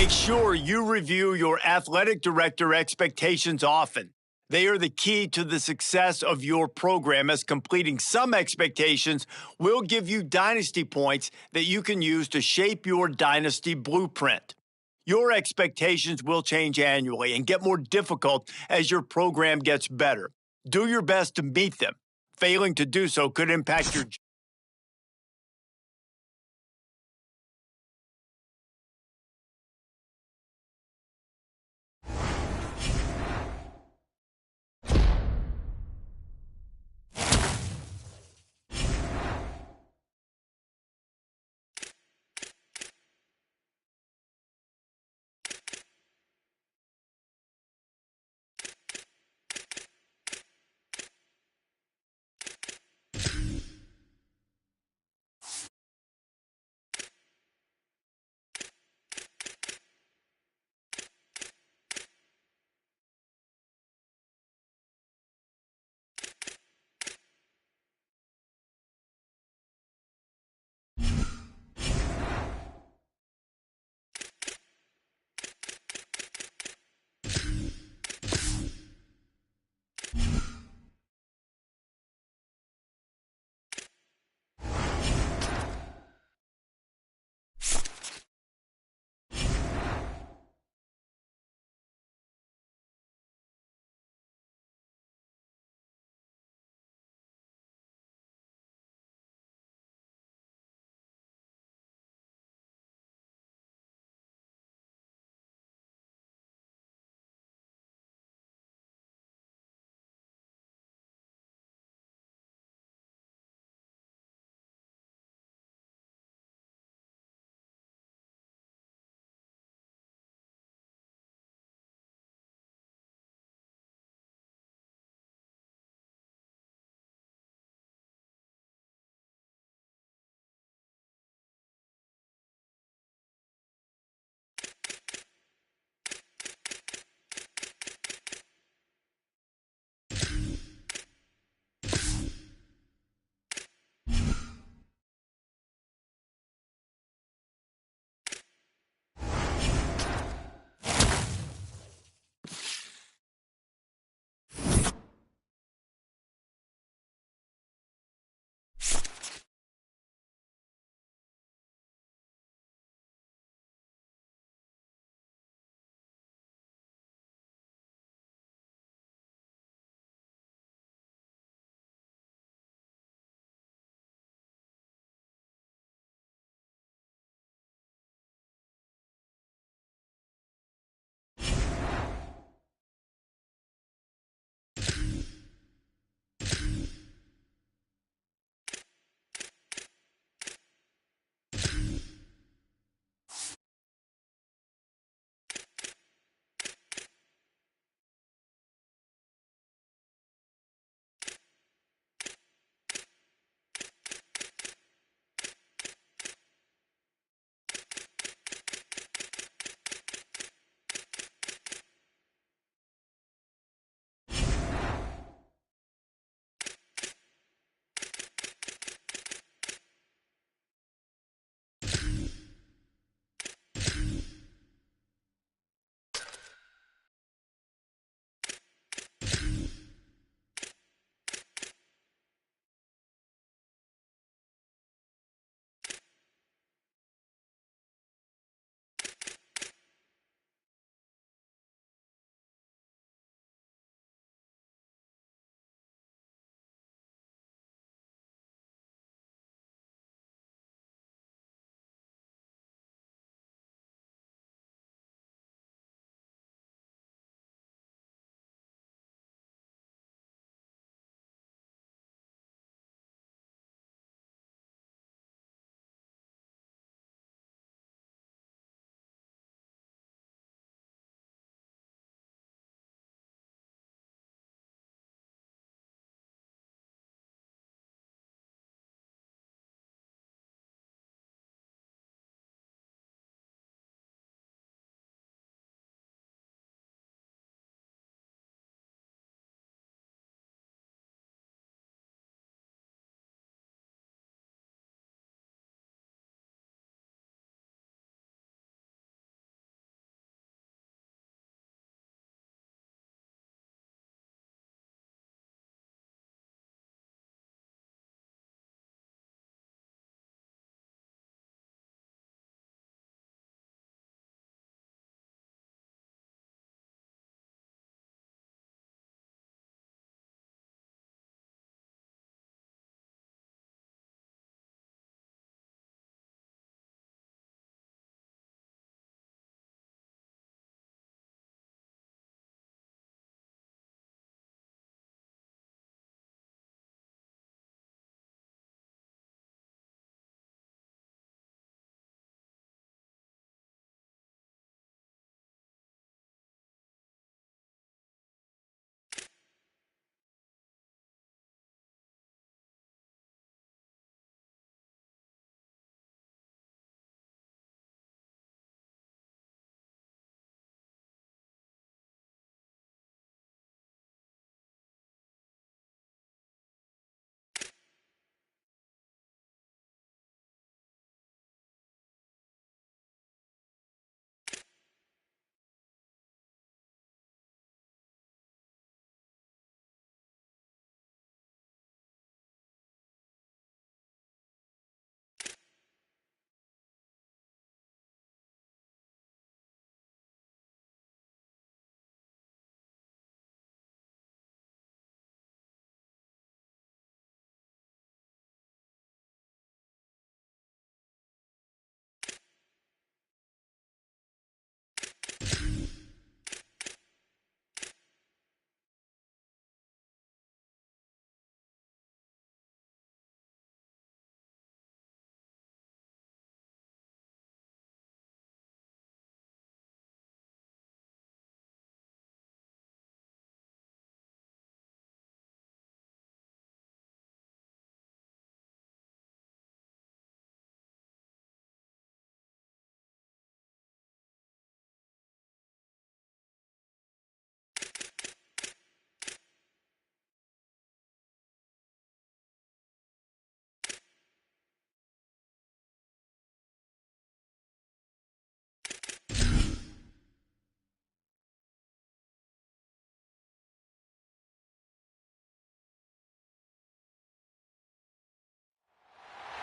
Make sure you review your athletic director expectations often. They are the key to the success of your program, as completing some expectations will give you dynasty points that you can use to shape your dynasty blueprint. Your expectations will change annually and get more difficult as your program gets better. Do your best to meet them. Failing to do so could impact your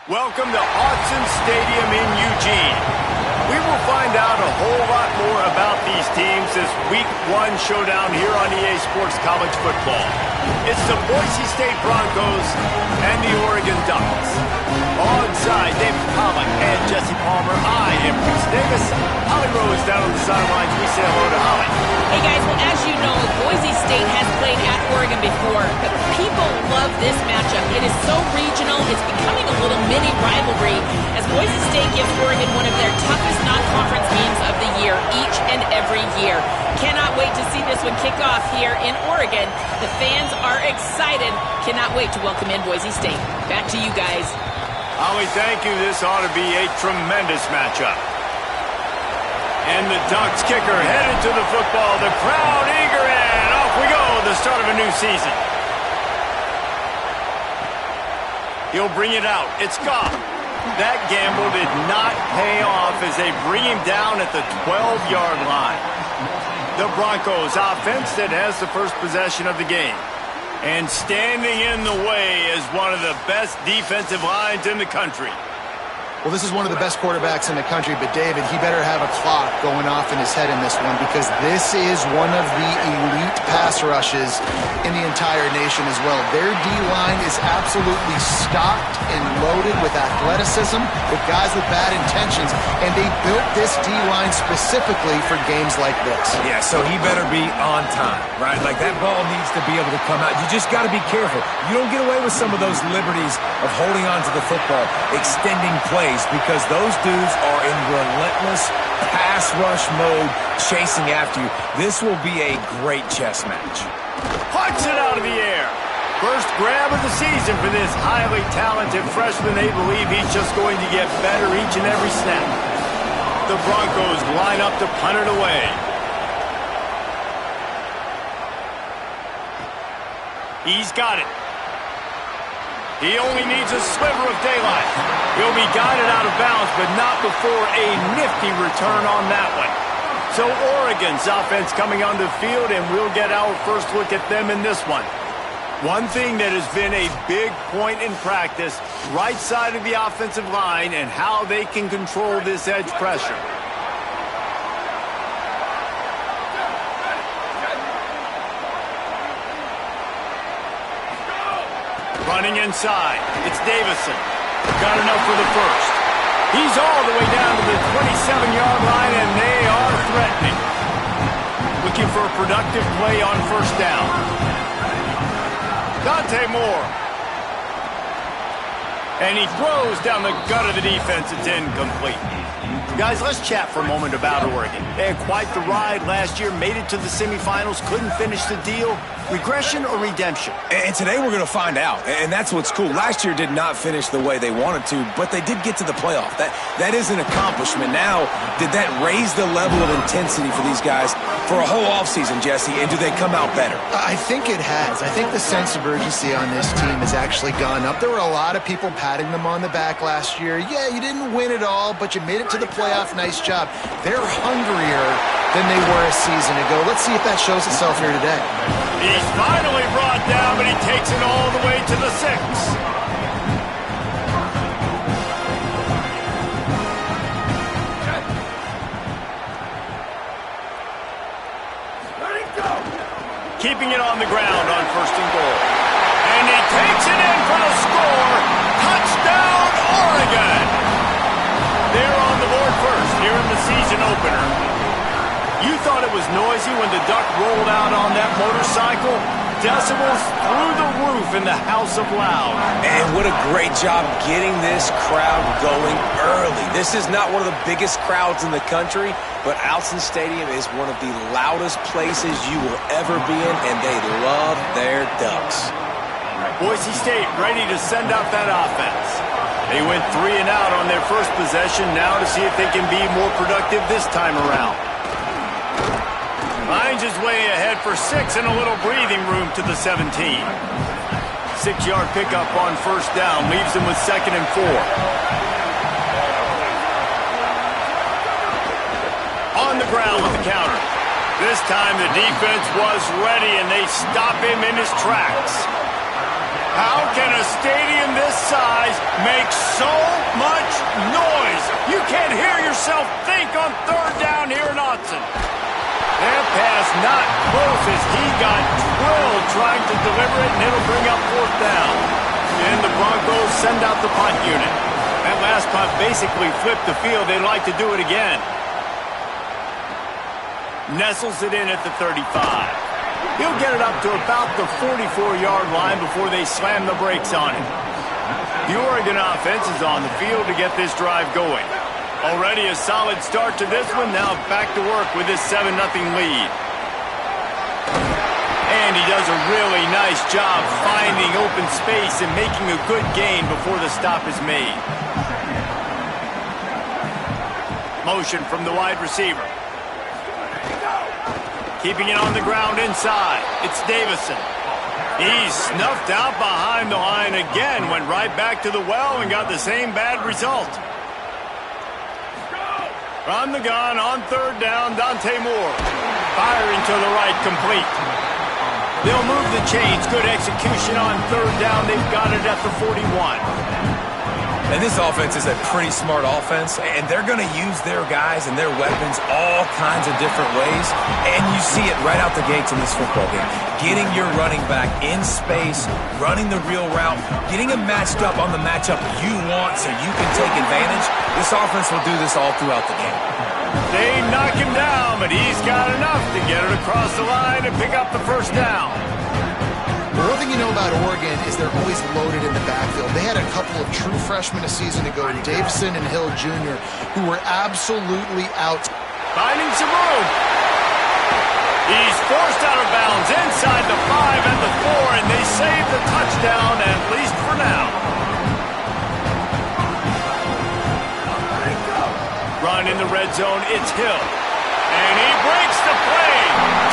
Welcome to Autzen Stadium in Eugene. We will find out a whole lot more about these teams this Week 1 showdown here on EA Sports College Football. It's the Boise State Broncos and the Oregon Ducks. Alongside David Pollock and Jesse Palmer, I am Chris Davis. Holly Rose down on the sidelines. We say hello to Holly. Hey guys, well as you know, Boise State has played at Oregon before, but people love this matchup. It is so regional, it's becoming a little mini rivalry as Boise State gives Oregon one of their toughest non-conference games of the year, each and every year. Cannot wait to see this one kick off here in Oregon. The fans are excited. Cannot wait to welcome in Boise State. Back to you guys. Holly, thank you. This ought to be a tremendous matchup. And the Ducks kicker headed to the football. The crowd eager, and off we go. The start of a new season. He'll bring it out. It's gone. That gamble did not pay off as they bring him down at the 12-yard line. The Broncos offense that has the first possession of the game. And standing in the way is one of the best defensive lines in the country. Well, this is one of the best quarterbacks in the country, but David, he better have a clock going off in his head in this one because this is one of the elite pass rushes in the entire nation as well. Their D-line is absolutely stocked and loaded with athleticism, with guys with bad intentions, and they built this D-line specifically for games like this. Yeah, so he better be on time, right? Like that ball needs to be able to come out. You just got to be careful. You don't get away with some of those liberties of holding on to the football, extending plays, because those dudes are in relentless pass rush mode chasing after you. This will be a great chess match. Punch it out of the air. First grab of the season for this highly talented freshman. They believe he's just going to get better each and every snap. The Broncos line up to punt it away. He's got it. He only needs a sliver of daylight. He'll be guided out of bounds, but not before a nifty return on that one. So Oregon's offense coming onto the field, and we'll get our first look at them in this one. One thing that has been a big point in practice, right side of the offensive line and how they can control this edge pressure. Running inside, it's Davison. Got enough for the first. He's all the way down to the 27-yard line, and they are threatening. Looking for a productive play on first down. Dante Moore. And he throws down the gut of the defense. It's incomplete. Guys, let's chat for a moment about Oregon. They had quite the ride last year, made it to the semifinals, couldn't finish the deal. Regression or redemption? And today we're going to find out, and that's what's cool. Last year did not finish the way they wanted to, but they did get to the playoff. That is an accomplishment. Now, did that raise the level of intensity for these guys for a whole offseason, Jesse, and do they come out better? I think it has. I think the sense of urgency on this team has actually gone up. There were a lot of people patting them on the back last year. Yeah, you didn't win it all, but you made it to the playoff. Nice job. They're hungrier than they were a season ago. Let's see if that shows itself here today. He's finally brought down, but he takes it all the way to the 6. Keeping it on the ground on first and goal. And he takes it in for the score. Touchdown, Oregon! They're on the board first here in the season opener. You thought it was noisy when the Duck rolled out on that motorcycle? Decibels through the roof in the House of Loud. And what a great job getting this crowd going early. This is not one of the biggest crowds in the country, but Autzen Stadium is one of the loudest places you will ever be in, and they love their Ducks. Boise State ready to send out that offense. They went 3 and out on their first possession, now to see if they can be more productive this time around. Finds his way ahead for 6 and a little breathing room to the 17. 6-yard pickup on first down leaves him with 2nd and 4. On the ground with the counter. This time the defense was ready and they stop him in his tracks. How can a stadium this size make so much noise? You can't hear yourself think on third down here in Autzen. That pass not close as he got drilled trying to deliver it, and it'll bring up fourth down. And the Broncos send out the punt unit. That last punt basically flipped the field. They'd like to do it again. Nestles it in at the 35. He'll get it up to about the 44-yard line before they slam the brakes on him. The Oregon offense is on the field to get this drive going. Already a solid start to this one. Now back to work with this 7-0 lead. And he does a really nice job finding open space and making a good gain before the stop is made. Motion from the wide receiver. Keeping it on the ground inside. It's Davison. He's snuffed out behind the line again. Went right back to the well and got the same bad result. From the gun on third down, Dante Moore. Firing to the right, complete. They'll move the chains. Good execution on third down. They've got it at the 41. And this offense is a pretty smart offense, and they're going to use their guys and their weapons all kinds of different ways, and you see it right out the gates in this football game. Getting your running back in space, running the real route, getting him matched up on the matchup you want so you can take advantage. This offense will do this all throughout the game. They knock him down, but he's got enough to get it across the line and pick up the first down. The one thing you know about Oregon is they're always loaded in the backfield. They had a couple of true freshmen a season ago, Davison and Hill Jr., who were absolutely out. Finding some room. He's forced out of bounds inside the 5 and the 4, and they save the touchdown, at least for now. Run in the red zone, it's Hill. And he breaks the play.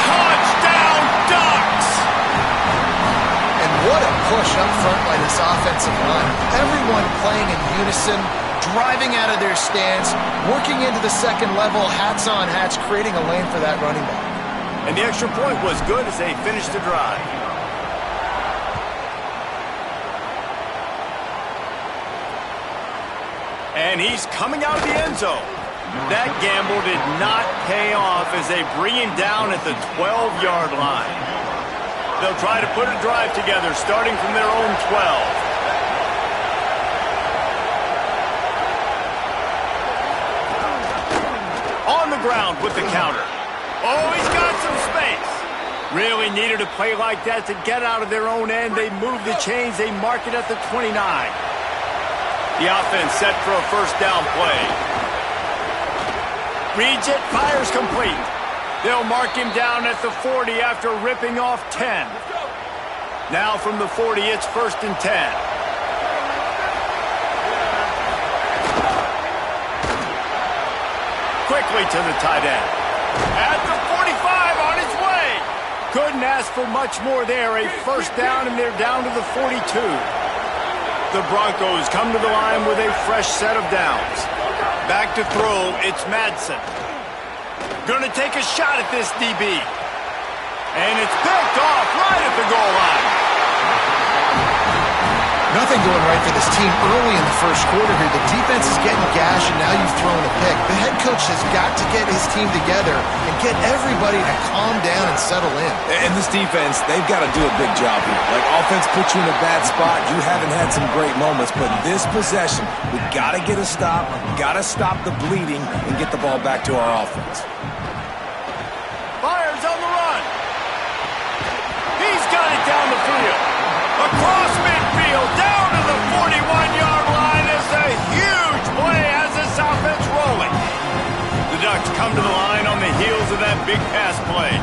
Touchdown, Ducks! And what a push up front by this offensive line. Everyone playing in unison, driving out of their stance, working into the second level, hats on hats, creating a lane for that running back. And the extra point was good as they finished the drive. And he's coming out of the end zone. That gamble did not pay off as they bring him down at the 12-yard line. They'll try to put a drive together starting from their own 12. On the ground with the counter. Oh, he's got some space. Really needed a play like that to get out of their own end. They move the chains. They mark it at the 29. The offense set for a first down play. Reads it, fires complete. They'll mark him down at the 40 after ripping off 10. Now from the 40, it's 1st and 10. Quickly to the tight end. At the 45, on his way. Couldn't ask for much more there. A first down, and they're down to the 42. The Broncos come to the line with a fresh set of downs. Back to throw, it's Madsen. Gonna take a shot at this DB. And it's picked off right at the goal line. Nothing going right for this team early in the first quarter here. The defense is getting gashed, and now you've thrown a pick. The head coach has got to get his team together and get everybody to calm down and settle in. And this defense, they've got to do a big job here. Like, offense puts you in a bad spot. You haven't had some great moments, but this possession, we got to get a stop, got to stop the bleeding, and get the ball back to our offense. Fires on the run. He's got it down the field. Across midfield, down to the 41-yard line is a huge play as this offense rolling. The Ducks come to the line on the heels of that big pass play.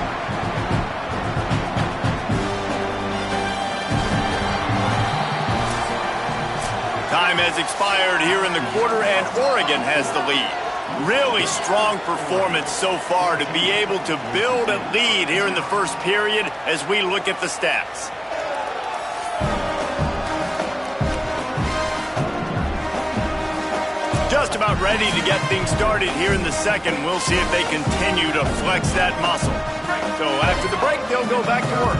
Time has expired here in the quarter, and Oregon has the lead. Really strong performance so far to be able to build a lead here in the first period as we look at the stats. Just about ready to get things started here in the second. We'll see if they continue to flex that muscle. So after the break, they'll go back to work.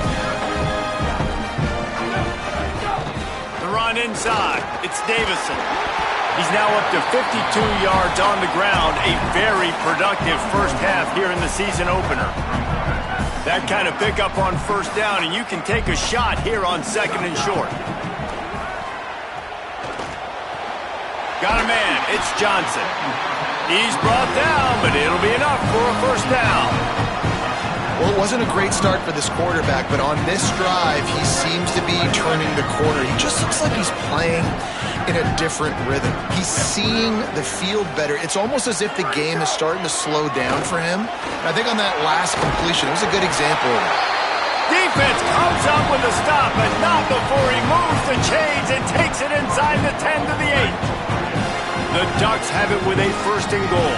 run inside. It's Davison. He's now up to 52 yards on the ground, a very productive first half here in the season opener. That kind of pickup on first down, and you can take a shot here on second and short. Got a man. It's Johnson. He's brought down, but it'll be enough for a first down. Well, it wasn't a great start for this quarterback, but on this drive, he seems to be turning the corner. He just looks like he's playing in a different rhythm. He's seeing the field better. It's almost as if the game is starting to slow down for him. And I think on that last completion, it was a good example of it. Defense comes up with a stop, but not before he moves the chains and takes it inside the 10 to the 8. The Ducks have it with a first and goal.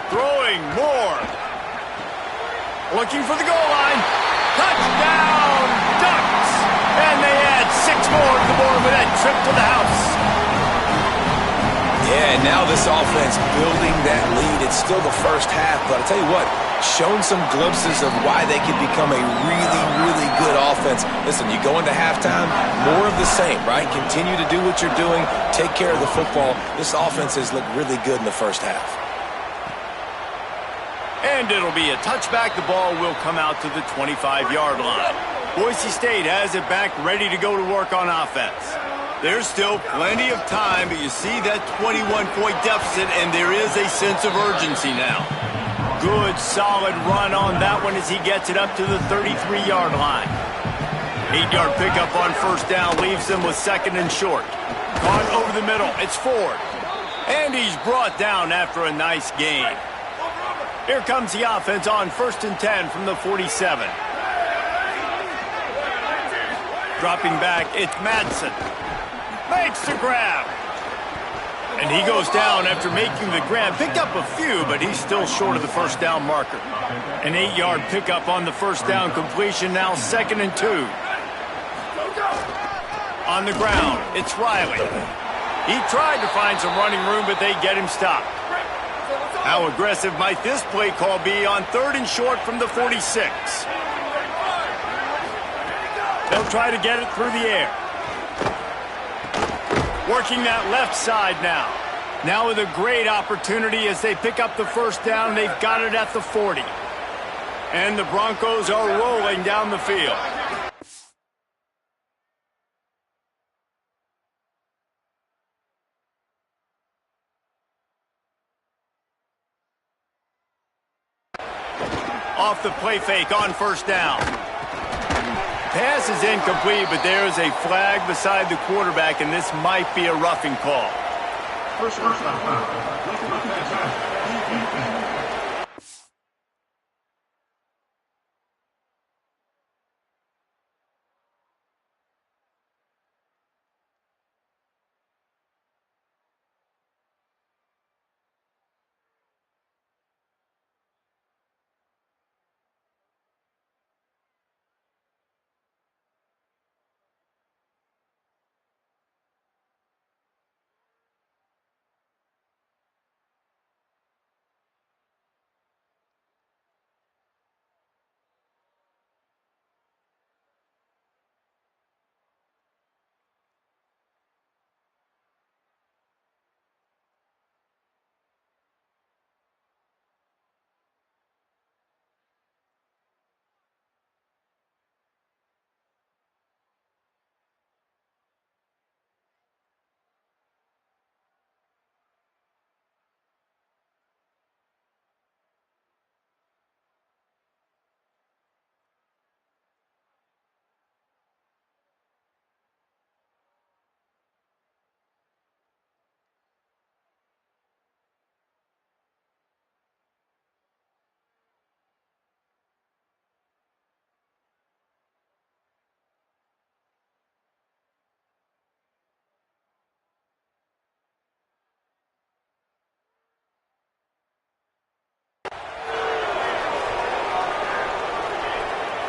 Throwing more. Looking for the goal line. Touchdown, Ducks! And they add 6 more to the board with that trip to the house. Yeah, and now this offense building that lead. It's still the first half, but I'll tell you what, shown some glimpses of why they could become a really, really good offense. Listen, you go into halftime, more of the same, right? Continue to do what you're doing, take care of the football. This offense has looked really good in the first half. And it'll be a touchback. The ball will come out to the 25-yard line. Boise State has it back, ready to go to work on offense. There's still plenty of time, but you see that 21-point deficit, and there is a sense of urgency now. Good, solid run on that one as he gets it up to the 33-yard line. 8-yard pickup on first down leaves them with second and short. Caught over the middle. It's Ford. And he's brought down after a nice gain. Here comes the offense on first and 10 from the 47. Dropping back, it's Madsen. Makes the grab. And he goes down after making the grab. Picked up a few, but he's still short of the first down marker. An 8-yard pickup on the first down completion, now second and 2. On the ground, it's Riley. He tried to find some running room, but they get him stopped. How aggressive might this play call be on third and short from the 46? They'll try to get it through the air. Working that left side now. Now with a great opportunity as they pick up the first down. They've got it at the 40. And the Broncos are rolling down the field. Off the play fake on first down. Pass is incomplete, but there is a flag beside the quarterback, and this might be a roughing call. First down.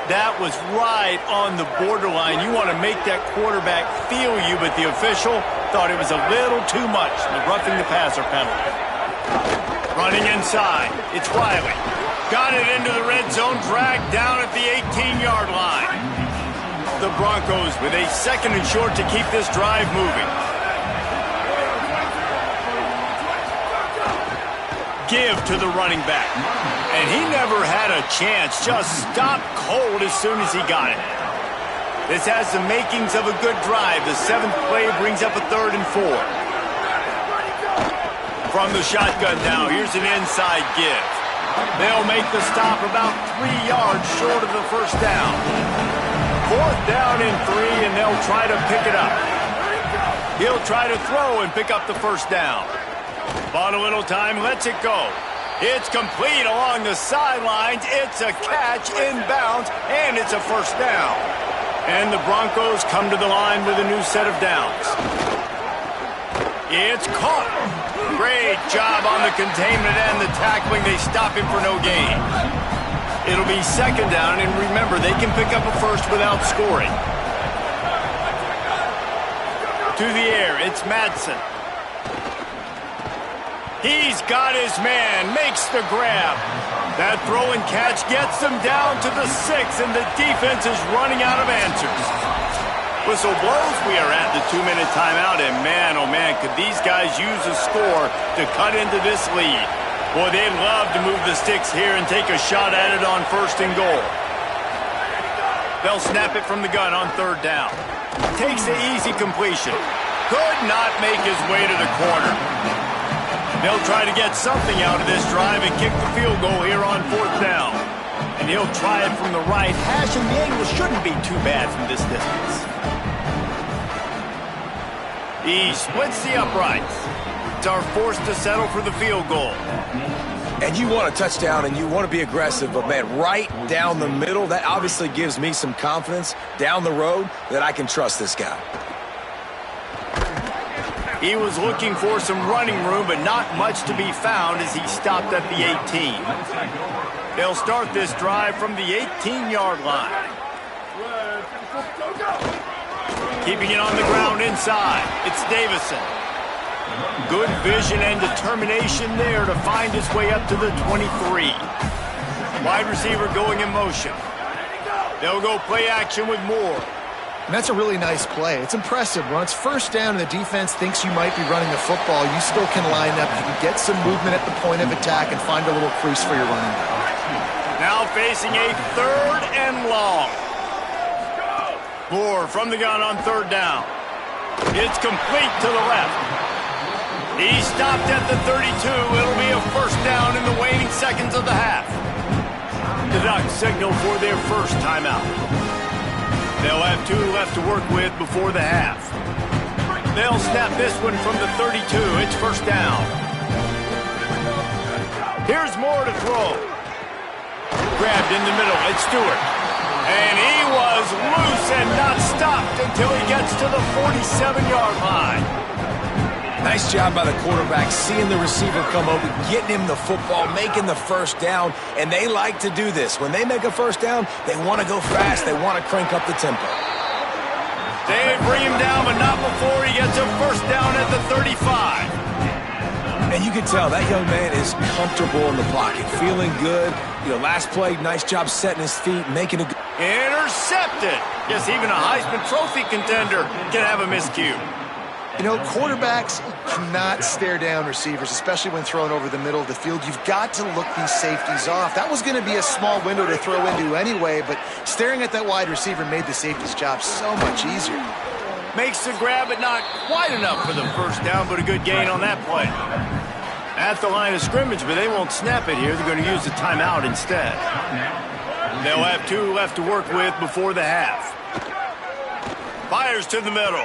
That was right on the borderline. You want to make that quarterback feel you, but the official thought it was a little too much. The roughing the passer penalty. Running inside, it's Riley. Got it into the red zone, dragged down at the 18-yard line. The Broncos with a 2nd and short to keep this drive moving. Give to the running back. And he never had a chance. Just stopped cold as soon as he got it. This has the makings of a good drive. The 7th play brings up a 3rd and 4. From the shotgun now, here's an inside give. They'll make the stop about 3 yards short of the first down. 4th down and 3, and they'll try to pick it up. He'll try to throw and pick up the first down. Bought a little time, lets it go. It's complete along the sidelines. It's a catch inbounds, and it's a first down. And the Broncos come to the line with a new set of downs. It's caught. Great job on the containment and the tackling. They stop him for no gain. It'll be 2nd down, and remember, they can pick up a first without scoring. To the air, it's Madsen. He's got his man, makes the grab. That throw and catch gets them down to the 6, and the defense is running out of answers. Whistle blows, we are at the 2-minute timeout, and man, oh man, could these guys use a score to cut into this lead. Boy, they'd love to move the sticks here and take a shot at it on 1st and goal. They'll snap it from the gun on 3rd down. Takes the easy completion. Could not make his way to the corner. They'll try to get something out of this drive and kick the field goal here on 4th down. And he'll try it from the right hash, and the angle shouldn't be too bad from this distance. He splits the uprights. Are forced to settle for the field goal. And you want a touchdown and you want to be aggressive, but man, right down the middle, that obviously gives me some confidence down the road that I can trust this guy. He was looking for some running room, but not much to be found as he stopped at the 18. They'll start this drive from the 18-yard line. Keeping it on the ground inside, it's Davison. Good vision and determination there to find his way up to the 23. Wide receiver going in motion. They'll go play action with Moore. And that's a really nice play. It's impressive. When it's 1st down and the defense thinks you might be running the football, you still can line up. You can get some movement at the point of attack and find a little crease for your running back. Now facing a 3rd and long. Moore from the gun on 3rd down. It's complete to the left. He stopped at the 32. It'll be a first down in the waning seconds of the half. The Ducks signal for their first timeout. They'll have 2 left to work with before the half. They'll snap this one from the 32. It's first down. Here's Moore to throw. Grabbed in the middle. It's Stewart. And he was loose and not stopped until he gets to the 47-yard line. Nice job by the quarterback, seeing the receiver come over, getting him the football, making the first down, and they like to do this. When they make a first down, they want to go fast. They want to crank up the tempo. They bring him down, but not before he gets a first down at the 35. And you can tell that young man is comfortable in the pocket, feeling good. You know, last play, nice job setting his feet, making a good... Intercepted. Yes, even a Heisman Trophy contender can have a miscue. You know, quarterbacks cannot stare down receivers, especially when thrown over the middle of the field. You've got to look these safeties off. That was going to be a small window to throw into anyway, but staring at that wide receiver made the safety's job so much easier. Makes the grab, but not quite enough for the first down, but a good gain on that play. At the line of scrimmage, but they won't snap it here. They're going to use the timeout instead. They'll have 2 left to work with before the half. Fires to the middle.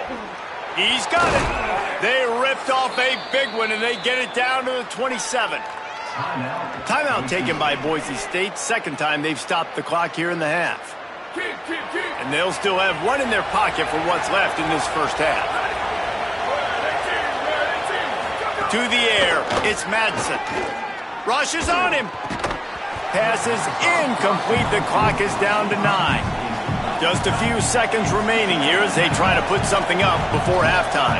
He's got it. They ripped off a big one, and they get it down to the 27. Timeout taken by Boise State. 2nd time they've stopped the clock here in the half. And they'll still have 1 in their pocket for what's left in this first half. To the air, it's Madsen. Rushes on him. Pass is incomplete. The clock is down to 9. Just a few seconds remaining here as they try to put something up before halftime.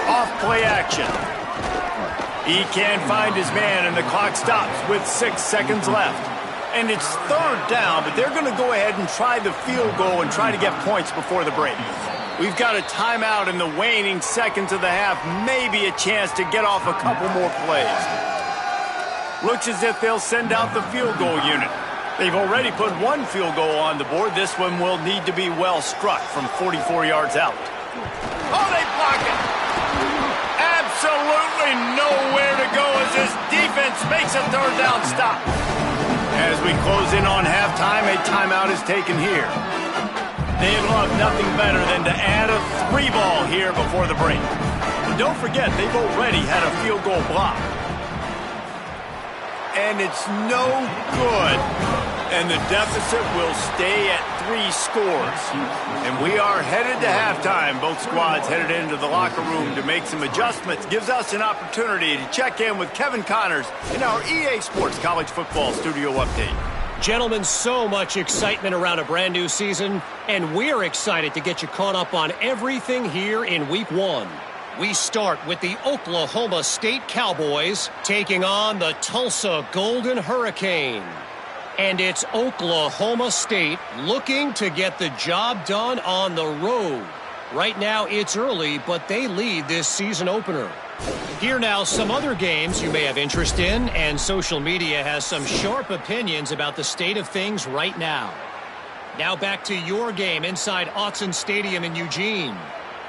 Off play action. He can't find his man, and the clock stops with 6 seconds left. And it's third down, but they're going to go ahead and try the field goal and try to get points before the break. We've got a timeout in the waning seconds of the half, maybe a chance to get off a couple more plays. Looks as if they'll send out the field goal unit. They've already put one field goal on the board. This one will need to be well struck from 44 yards out. Oh, they block it! Absolutely nowhere to go as this defense makes a third down stop. As we close in on halftime, a timeout is taken here. They'd love nothing better than to add a 3-ball here before the break. And don't forget, they've already had a field goal block. And it's no good. And the deficit will stay at 3 scores. And we are headed to halftime. Both squads headed into the locker room to make some adjustments. Gives us an opportunity to check in with Kevin Connors in our EA Sports College Football Studio Update. Gentlemen, so much excitement around a brand new season, and we're excited to get you caught up on everything here in Week 1. We start with the Oklahoma State Cowboys taking on the Tulsa Golden Hurricane. And it's Oklahoma State looking to get the job done on the road. Right now it's early, but they lead this season opener. Here now some other games you may have interest in, and social media has some sharp opinions about the state of things right now. Now back to your game inside Autzen Stadium in Eugene.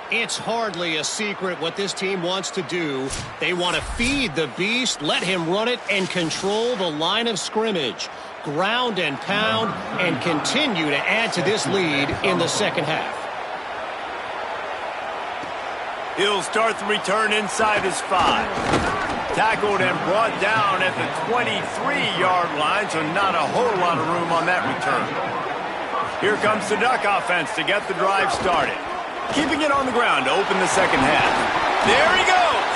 It's hardly a secret what this team wants to do. They want to feed the beast, let him run it, and control the line of scrimmage. Ground and pound, and continue to add to this lead in the second half. He'll start the return inside his 5. Tackled and brought down at the 23-yard line, so not a whole lot of room on that return. Here comes the Duck offense to get the drive started. Keeping it on the ground to open the second half. There he goes!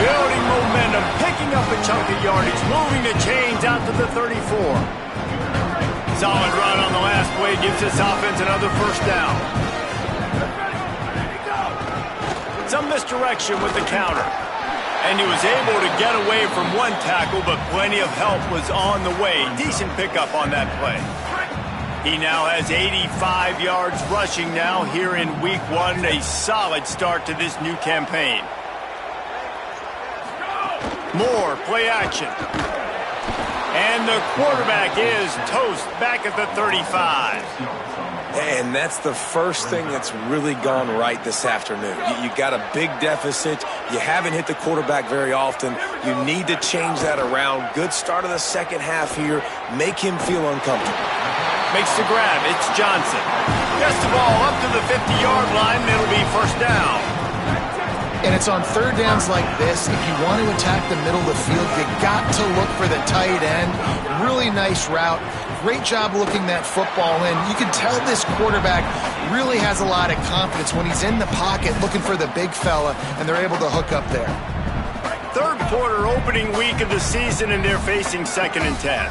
Building momentum, picking up a chunk of yardage, moving the chains out to the 34. Solid run on the last play gives this offense another first down. Some misdirection with the counter. And he was able to get away from one tackle, but plenty of help was on the way. Decent pickup on that play. He now has 85 yards rushing now here in Week 1. A solid start to this new campaign. More play action. And the quarterback is toast back at the 35. And that's the first thing that's really gone right this afternoon. You got a big deficit. You haven't hit the quarterback very often. You need to change that around. Good start of the second half here. Make him feel uncomfortable. Makes the grab. It's Johnson. Gets the ball up to the 50-yard line. It'll be first down. And it's on third downs like this, if you want to attack the middle of the field, you got to look for the tight end. Really nice route. Great job looking that football in. You can tell this quarterback really has a lot of confidence when he's in the pocket looking for the big fella, and they're able to hook up there. Third quarter opening week of the season, and they're facing 2nd and 10.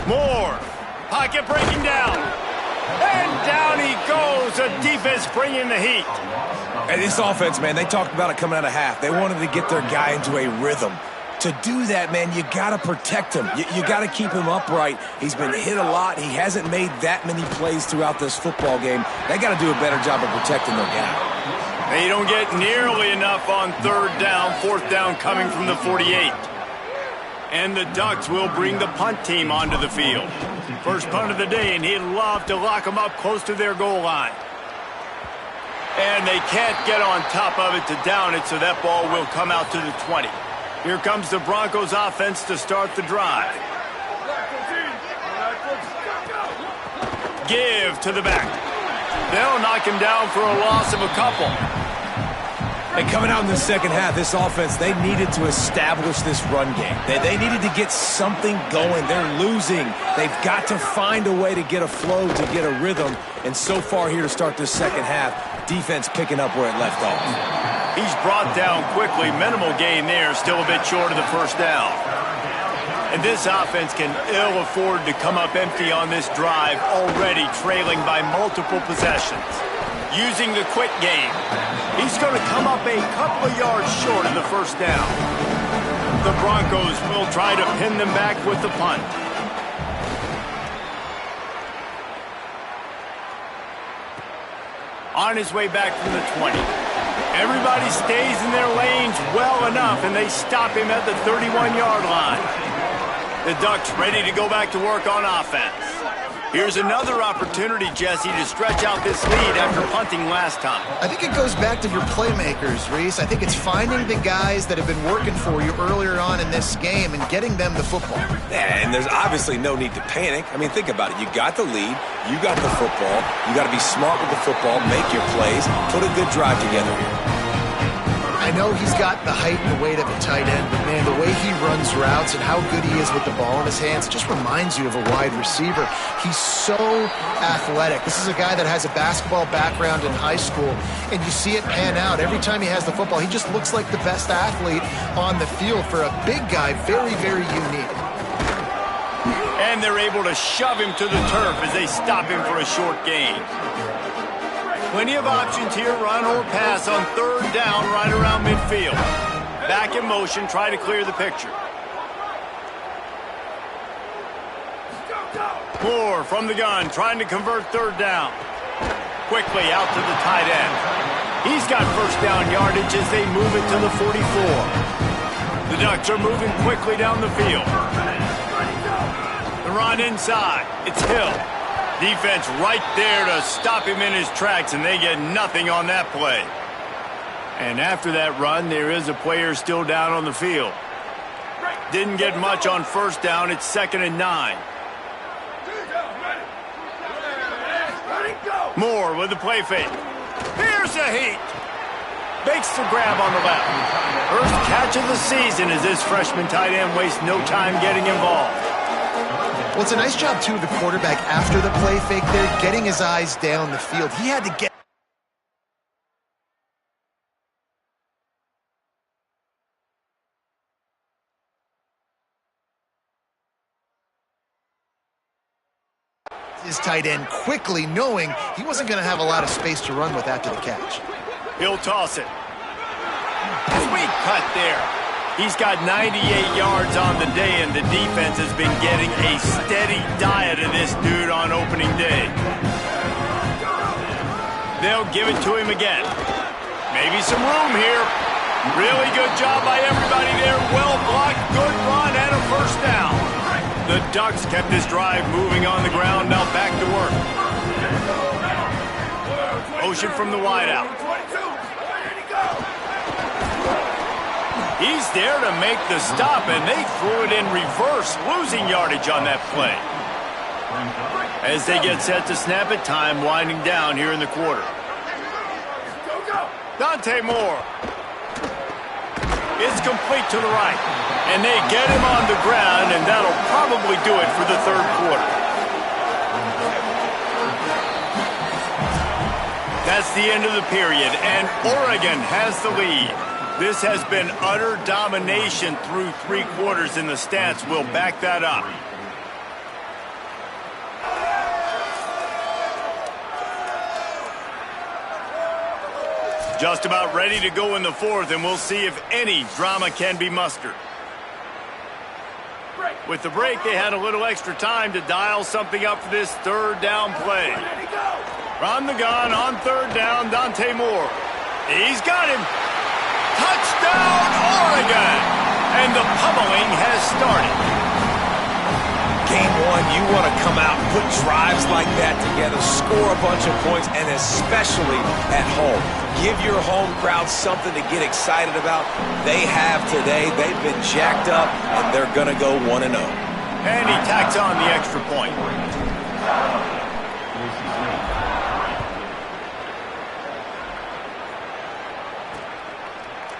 More. Pocket breaking down. And down he goes. The defense bringing the heat. And this offense, man, they talked about it coming out of half. They wanted to get their guy into a rhythm. To do that, man, you got to protect him. You got to keep him upright. He's been hit a lot. He hasn't made that many plays throughout this football game. They got to do a better job of protecting their guy. They don't get nearly enough on third down. Fourth down coming from the 48. And the Ducks will bring the punt team onto the field. First punt of the day, and he'd love to lock them up close to their goal line. And they can't get on top of it to down it, so that ball will come out to the 20. Here comes the Broncos offense to start the drive. Give to the back. They'll knock him down for a loss of a couple. And coming out in the second half, this offense, they needed to establish this run game. They needed to get something going. They're losing. They've got to find a way to get a flow, to get a rhythm. And so far here to start this second half, defense picking up where it left off. He's brought down quickly. Minimal gain there. Still a bit short of the first down. And this offense can ill afford to come up empty on this drive, already trailing by multiple possessions. using the quick game. He's going to come up a couple of yards short of the first down. The Broncos will try to pin them back with the punt. On his way back from the 20. Everybody stays in their lanes well enough, and they stop him at the 31-yard line. The Ducks ready to go back to work on offense. Here's another opportunity, Jesse, to stretch out this lead after punting last time. I think it goes back to your playmakers, Reese. I think it's finding the guys that have been working for you earlier on in this game and getting them the football. Yeah, and there's obviously no need to panic. I mean, think about it. You got the lead. You got the football. You got to be smart with the football, make your plays, put a good drive together here. I know he's got the height and the weight of a tight end, but man, the way he runs routes and how good he is with the ball in his hands, it just reminds you of a wide receiver. He's so athletic. This is a guy that has a basketball background in high school, and you see it pan out. Every time he has the football, he just looks like the best athlete on the field. For a big guy, very, very unique. And they're able to shove him to the turf as they stop him for a short gain. Plenty of options here, run or pass on third down right around midfield. Back in motion, try to clear the picture. Moore from the gun, trying to convert third down. Quickly out to the tight end. He's got first down yardage as they move it to the 44. The Ducks are moving quickly down the field. The run inside. It's Hill. Defense right there to stop him in his tracks, and they get nothing on that play. And after that run, there is a player still down on the field. Didn't get much on first down. It's 2nd and 9. Moore with the play fake. Here's a heat. Makes the grab on the left. First catch of the season as this freshman tight end wastes no time getting involved. Well, it's a nice job, too, of the quarterback after the play fake there, getting his eyes down the field. He had to get his tight end quickly, knowing he wasn't going to have a lot of space to run with after the catch. He'll toss it. Sweet cut there. He's got 98 yards on the day, and the defense has been getting a steady diet of this dude on opening day. They'll give it to him again. Maybe some room here. Really good job by everybody there. Well blocked, good run, and a first down. The Ducks kept this drive moving on the ground. Now back to work. Motion from the wideout. He's there to make the stop, and they threw it in reverse, losing yardage on that play. As they get set to snap it, time winding down here in the quarter. Dante Moore. It's complete to the right, and they get him on the ground, and that'll probably do it for the third quarter. That's the end of the period, and Oregon has the lead. This has been utter domination through 3 quarters, and the stats will back that up. Just about ready to go in the fourth, and we'll see if any drama can be mustered. With the break, they had a little extra time to dial something up for this third down play. From the gun on third down, Dante Moore. He's got him. Touchdown, Oregon! And the pummeling has started. Game one, you want to come out and put drives like that together, score a bunch of points, and especially at home. Give your home crowd something to get excited about. They have today. They've been jacked up, and they're going to go 1-0. And he tacks on the extra point.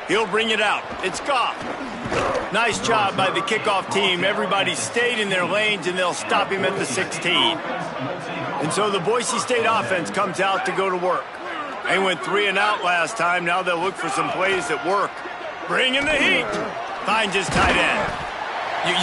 He'll bring it out. It's Goff. Nice job by the kickoff team. Everybody stayed in their lanes, and they'll stop him at the 16. And so the Boise State offense comes out to go to work. They went 3 and out last time. Now they'll look for some plays that work. Bringing the heat. Finds his tight end.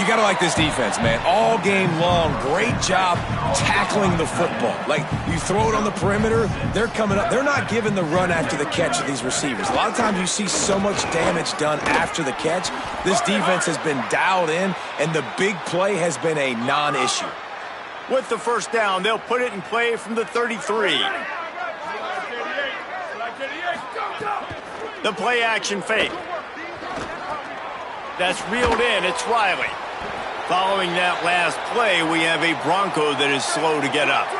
You got to like this defense, man. All game long, great job tackling the football. Like, you throw it on the perimeter, they're coming up. They're not giving the run after the catch of these receivers. A lot of times you see so much damage done after the catch. This defense has been dialed in, and the big play has been a non-issue. With the first down, they'll put it in play from the 33. The play action fake. That's reeled in. It's Riley. Following that last play, we have a Bronco that is slow to get up.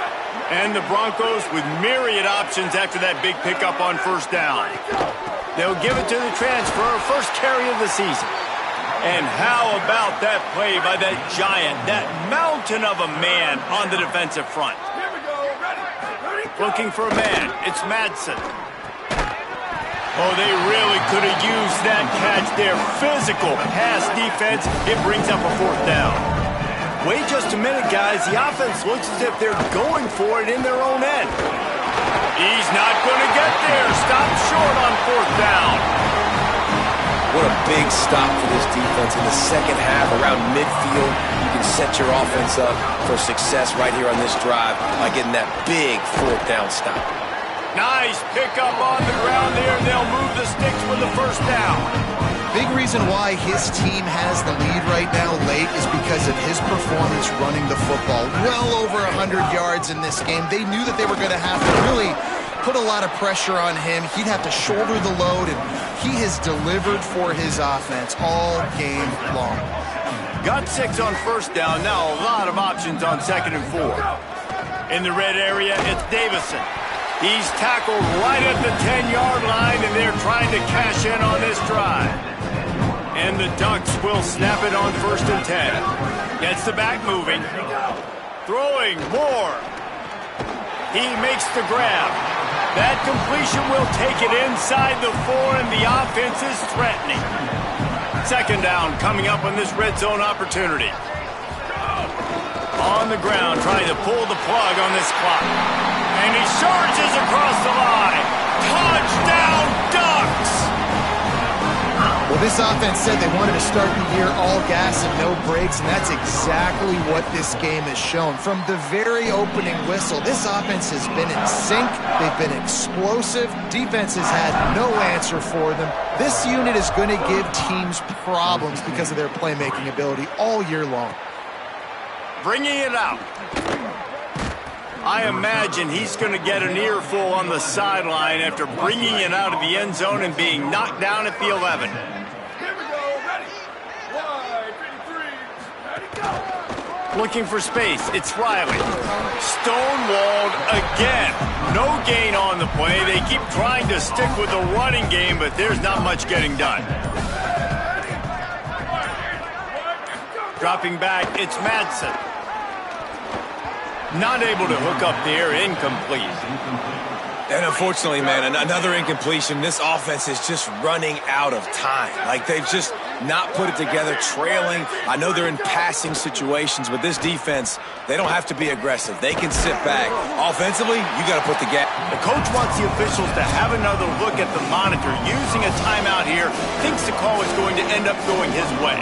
And the Broncos with myriad options after that big pickup on first down. They'll give it to the transfer, first carry of the season. And how about that play by that giant, that mountain of a man on the defensive front? Looking for a man. It's Madsen. Oh, they really could have used that catch there. Physical pass defense. It brings up a fourth down. Wait just a minute, guys. The offense looks as if they're going for it in their own end. He's not going to get there. Stop short on fourth down. What a big stop for this defense in the second half. Around midfield, you can set your offense up for success right here on this drive by getting that big fourth down stop. Nice pickup on the ground there, and they'll move the sticks with the first down. Big reason why his team has the lead right now late is because of his performance running the football. Well over 100 yards in this game. They knew that they were going to have to really put a lot of pressure on him. He'd have to shoulder the load, and he has delivered for his offense all game long. Got 6 on first down. Now a lot of options on 2nd and 4. In the red area, it's Davison. He's tackled right at the 10-yard line, and they're trying to cash in on this drive. And the Ducks will snap it on 1st and 10. Gets the back moving. Throwing more. He makes the grab. That completion will take it inside the 4, and the offense is threatening. 2nd down coming up on this red zone opportunity. On the ground, trying to pull the plug on this clock. And he surges across the line. Touchdown, Ducks! Well, this offense said they wanted to start the year all gas and no brakes, and that's exactly what this game has shown. From the very opening whistle, this offense has been in sync. They've been explosive. Defense has had no answer for them. This unit is going to give teams problems because of their playmaking ability all year long. Bringing it out. I imagine he's going to get an earful on the sideline after bringing it out of the end zone and being knocked down at the 11. Looking for space. It's Riley. Stonewalled again. No gain on the play. They keep trying to stick with the running game, but there's not much getting done. Dropping back, it's Madsen. Not able to hook up there, incomplete. And unfortunately, man, another incompletion. This offense is just running out of time. Like, they've just not put it together, trailing. I know they're in passing situations, but this defense, they don't have to be aggressive. They can sit back. Offensively, you got to put the gap. The coach wants the officials to have another look at the monitor. Using a timeout here, thinks the call is going to end up going his way.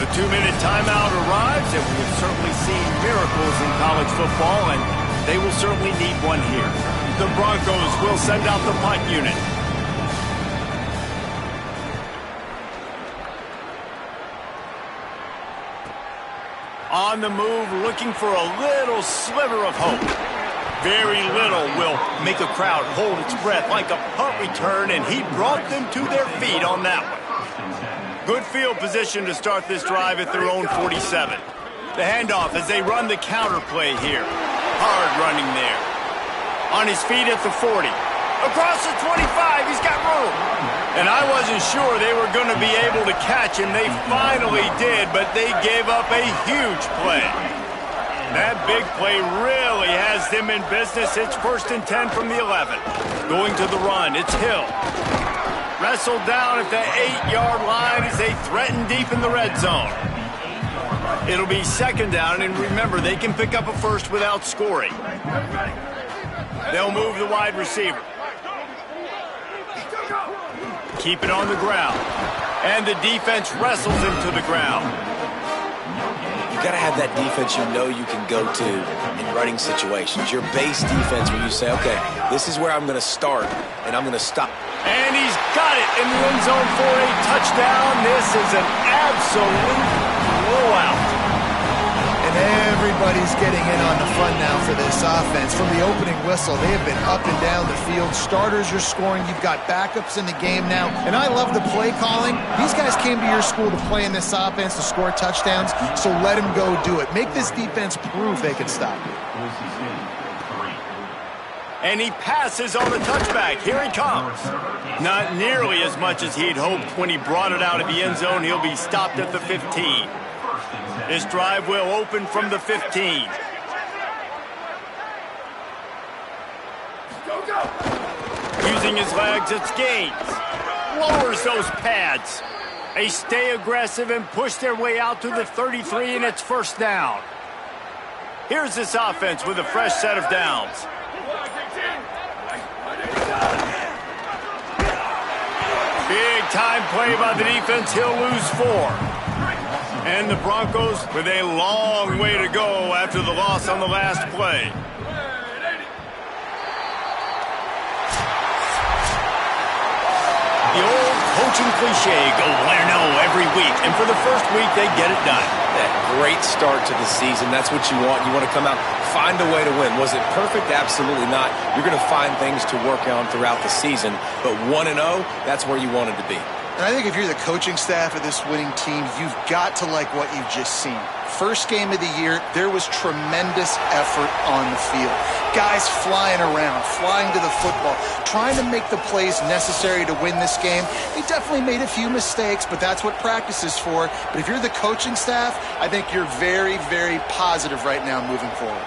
The 2-minute timeout arrives, and we have certainly seen miracles in college football, and they will certainly need one here. The Broncos will send out the punt unit. On the move, looking for a little sliver of hope. Very little will make a crowd hold its breath like a punt return, and he brought them to their feet on that one. Good field position to start this drive at their own 47. The handoff as they run the counter play here. Hard running there. On his feet at the 40. Across the 25, he's got room. And I wasn't sure they were going to be able to catch him. They finally did, but they gave up a huge play. That big play really has them in business. It's 1st and 10 from the 11. Going to the run, it's Hill. Wrestled down at the 8-yard line as they threaten deep in the red zone. It'll be 2nd down, and remember, they can pick up a first without scoring. They'll move the wide receiver. keep it on the ground. And the defense wrestles him to the ground. You got to have that defense you know you can go to in running situations. Your base defense where you say, okay, this is where I'm going to start, and I'm going to stop. And he's got it in the end zone for a touchdown. This is an absolute blowout. And everybody's getting in on the fun now for this offense. From the opening whistle, they have been up and down the field. Starters are scoring. You've got backups in the game now. And I love the play calling. These guys came to your school to play in this offense to score touchdowns, so let them go do it. Make this defense prove they can stop you. And he passes on the touchback. Here he comes. Not nearly as much as he'd hoped when he brought it out of the end zone. He'll be stopped at the 15. This drive will open from the 15. Using his legs, it's Gaines. Lowers those pads. They stay aggressive and push their way out to the 33, and it's first down. Here's this offense with a fresh set of downs. Big time play by the defense. He'll lose 4. And the Broncos with a long way to go after the loss on the last play. The old coaching cliche, go win or no every week. And for the first week, they get it done. That great start to the season. That's what you want. You want to come out, find a way to win. Was it perfect? Absolutely not. You're going to find things to work on throughout the season. But 1-0, that's where you wanted to be. And I think if you're the coaching staff of this winning team, you've got to like what you've just seen. First game of the year, there was tremendous effort on the field. Guys flying around, flying to the football, trying to make the plays necessary to win this game. They definitely made a few mistakes, but that's what practice is for. But if you're the coaching staff, I think you're very, very positive right now moving forward.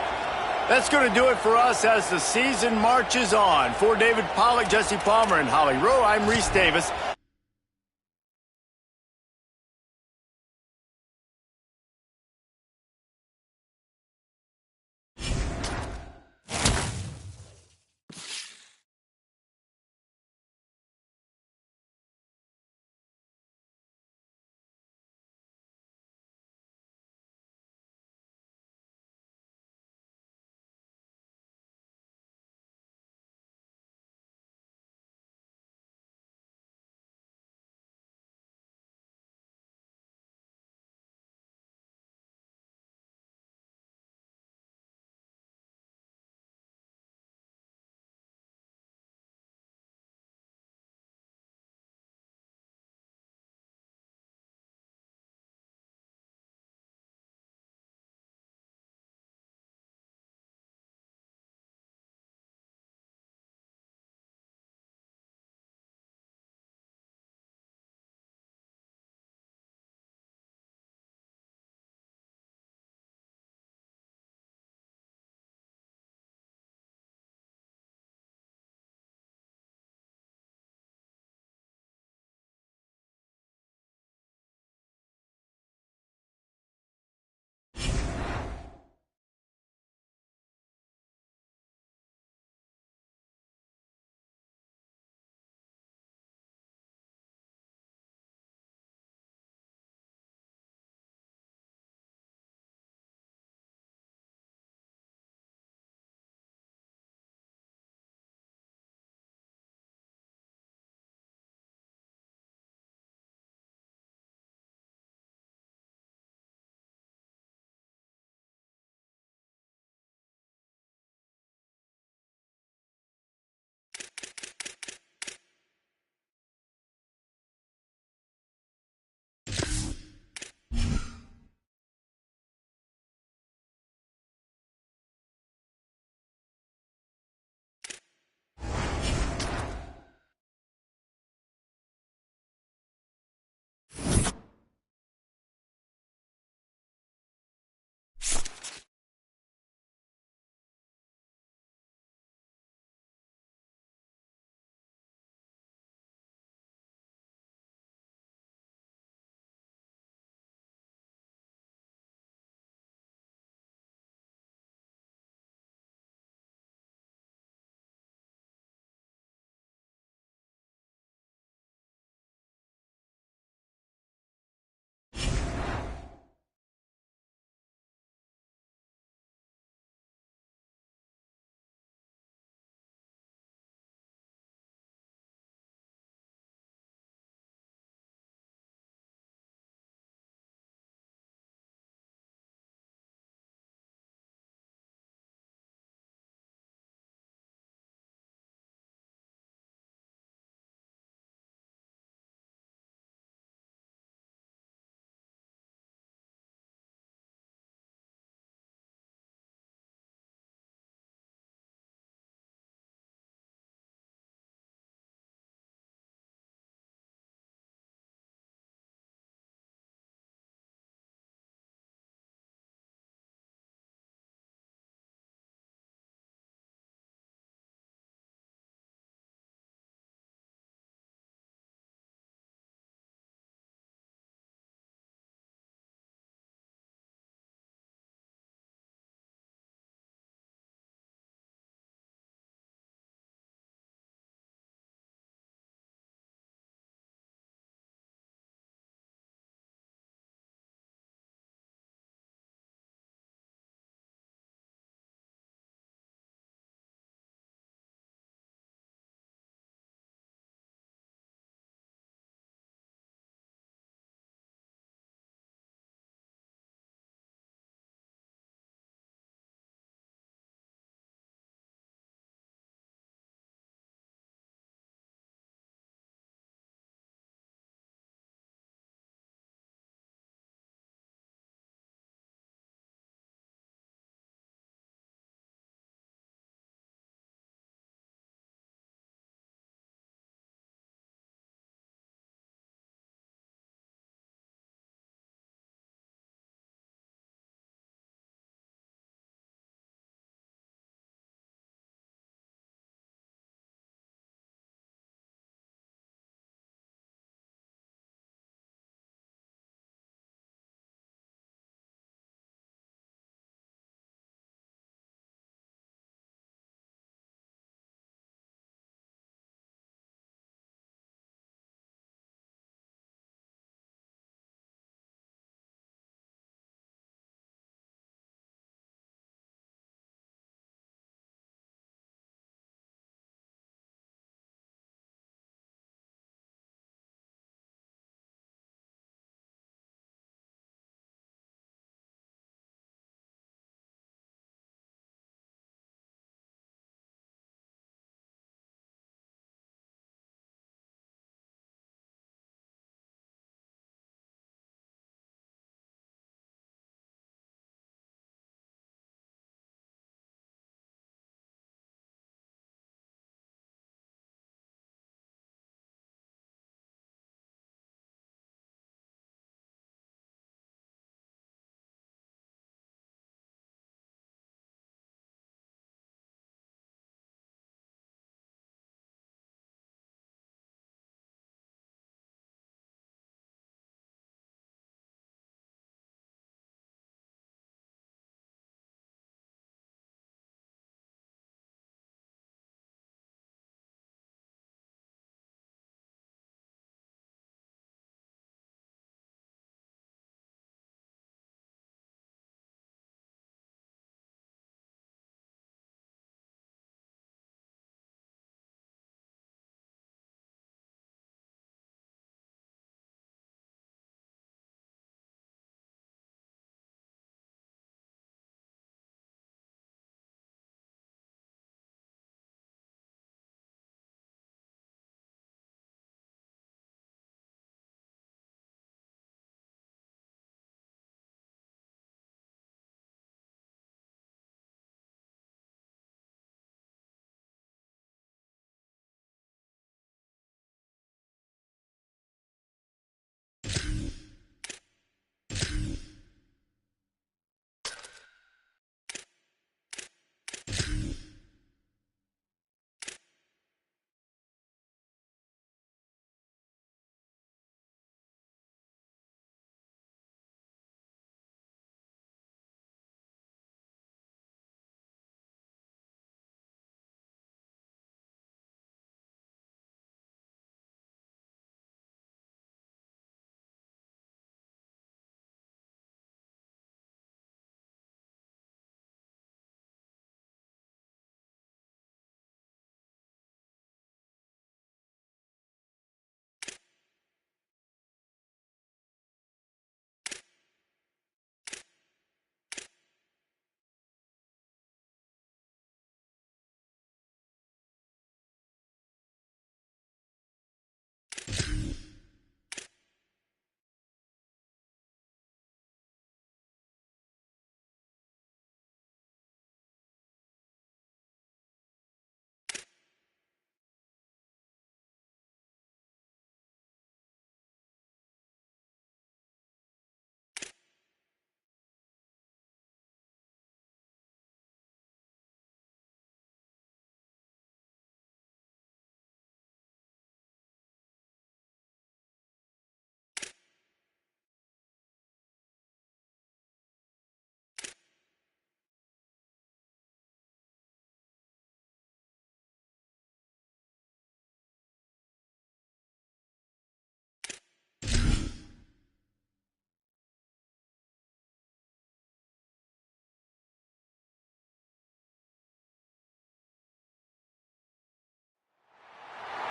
That's going to do it for us as the season marches on. For David Pollack, Jesse Palmer, and Holly Rowe, I'm Reese Davis.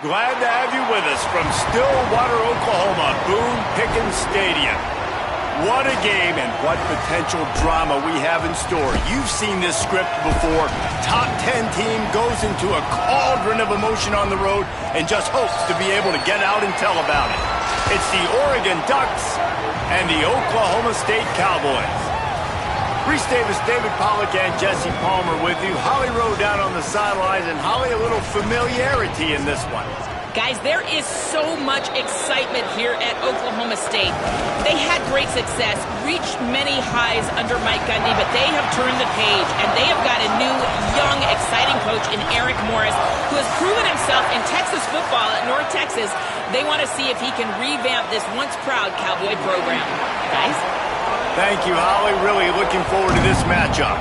Glad to have you with us from Stillwater, Oklahoma, Boone Pickens Stadium. What a game and what potential drama we have in store. You've seen this script before. Top 10 team goes into a cauldron of emotion on the road and just hopes to be able to get out and tell about it. It's the Oregon Ducks and the Oklahoma State Cowboys. Reese Davis, David Pollack, and Jesse Palmer with you. Holly Rowe down on the sidelines, and Holly, a little familiarity in this one. Guys, there is so much excitement here at Oklahoma State. They had great success, reached many highs under Mike Gundy, but they have turned the page, and they have got a new, young, exciting coach in Eric Morris, who has proven himself in Texas football at North Texas. They want to see if he can revamp this once-proud Cowboy program. Guys? Thank you, Holly. Really looking forward to this matchup.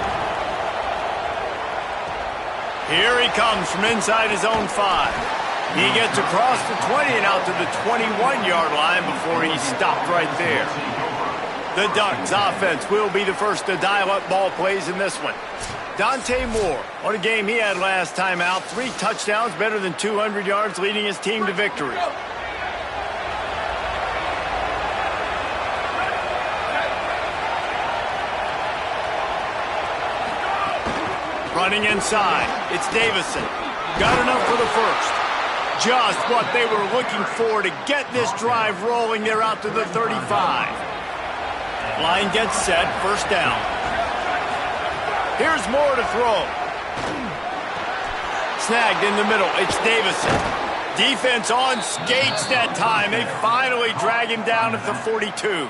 Here he comes from inside his own 5. He gets across the 20 and out to the 21-yard line before he's stopped right there. The Ducks offense will be the first to dial up ball plays in this one. Dante Moore, what a game he had last time out. 3 touchdowns, better than 200 yards, leading his team to victory. Running inside, it's Davison. Got enough for the first. Just what they were looking for to get this drive rolling. They're out to the 35. Line gets set, first down. Here's Moore to throw. Snagged in the middle, it's Davison. Defense on skates that time. They finally drag him down at the 42.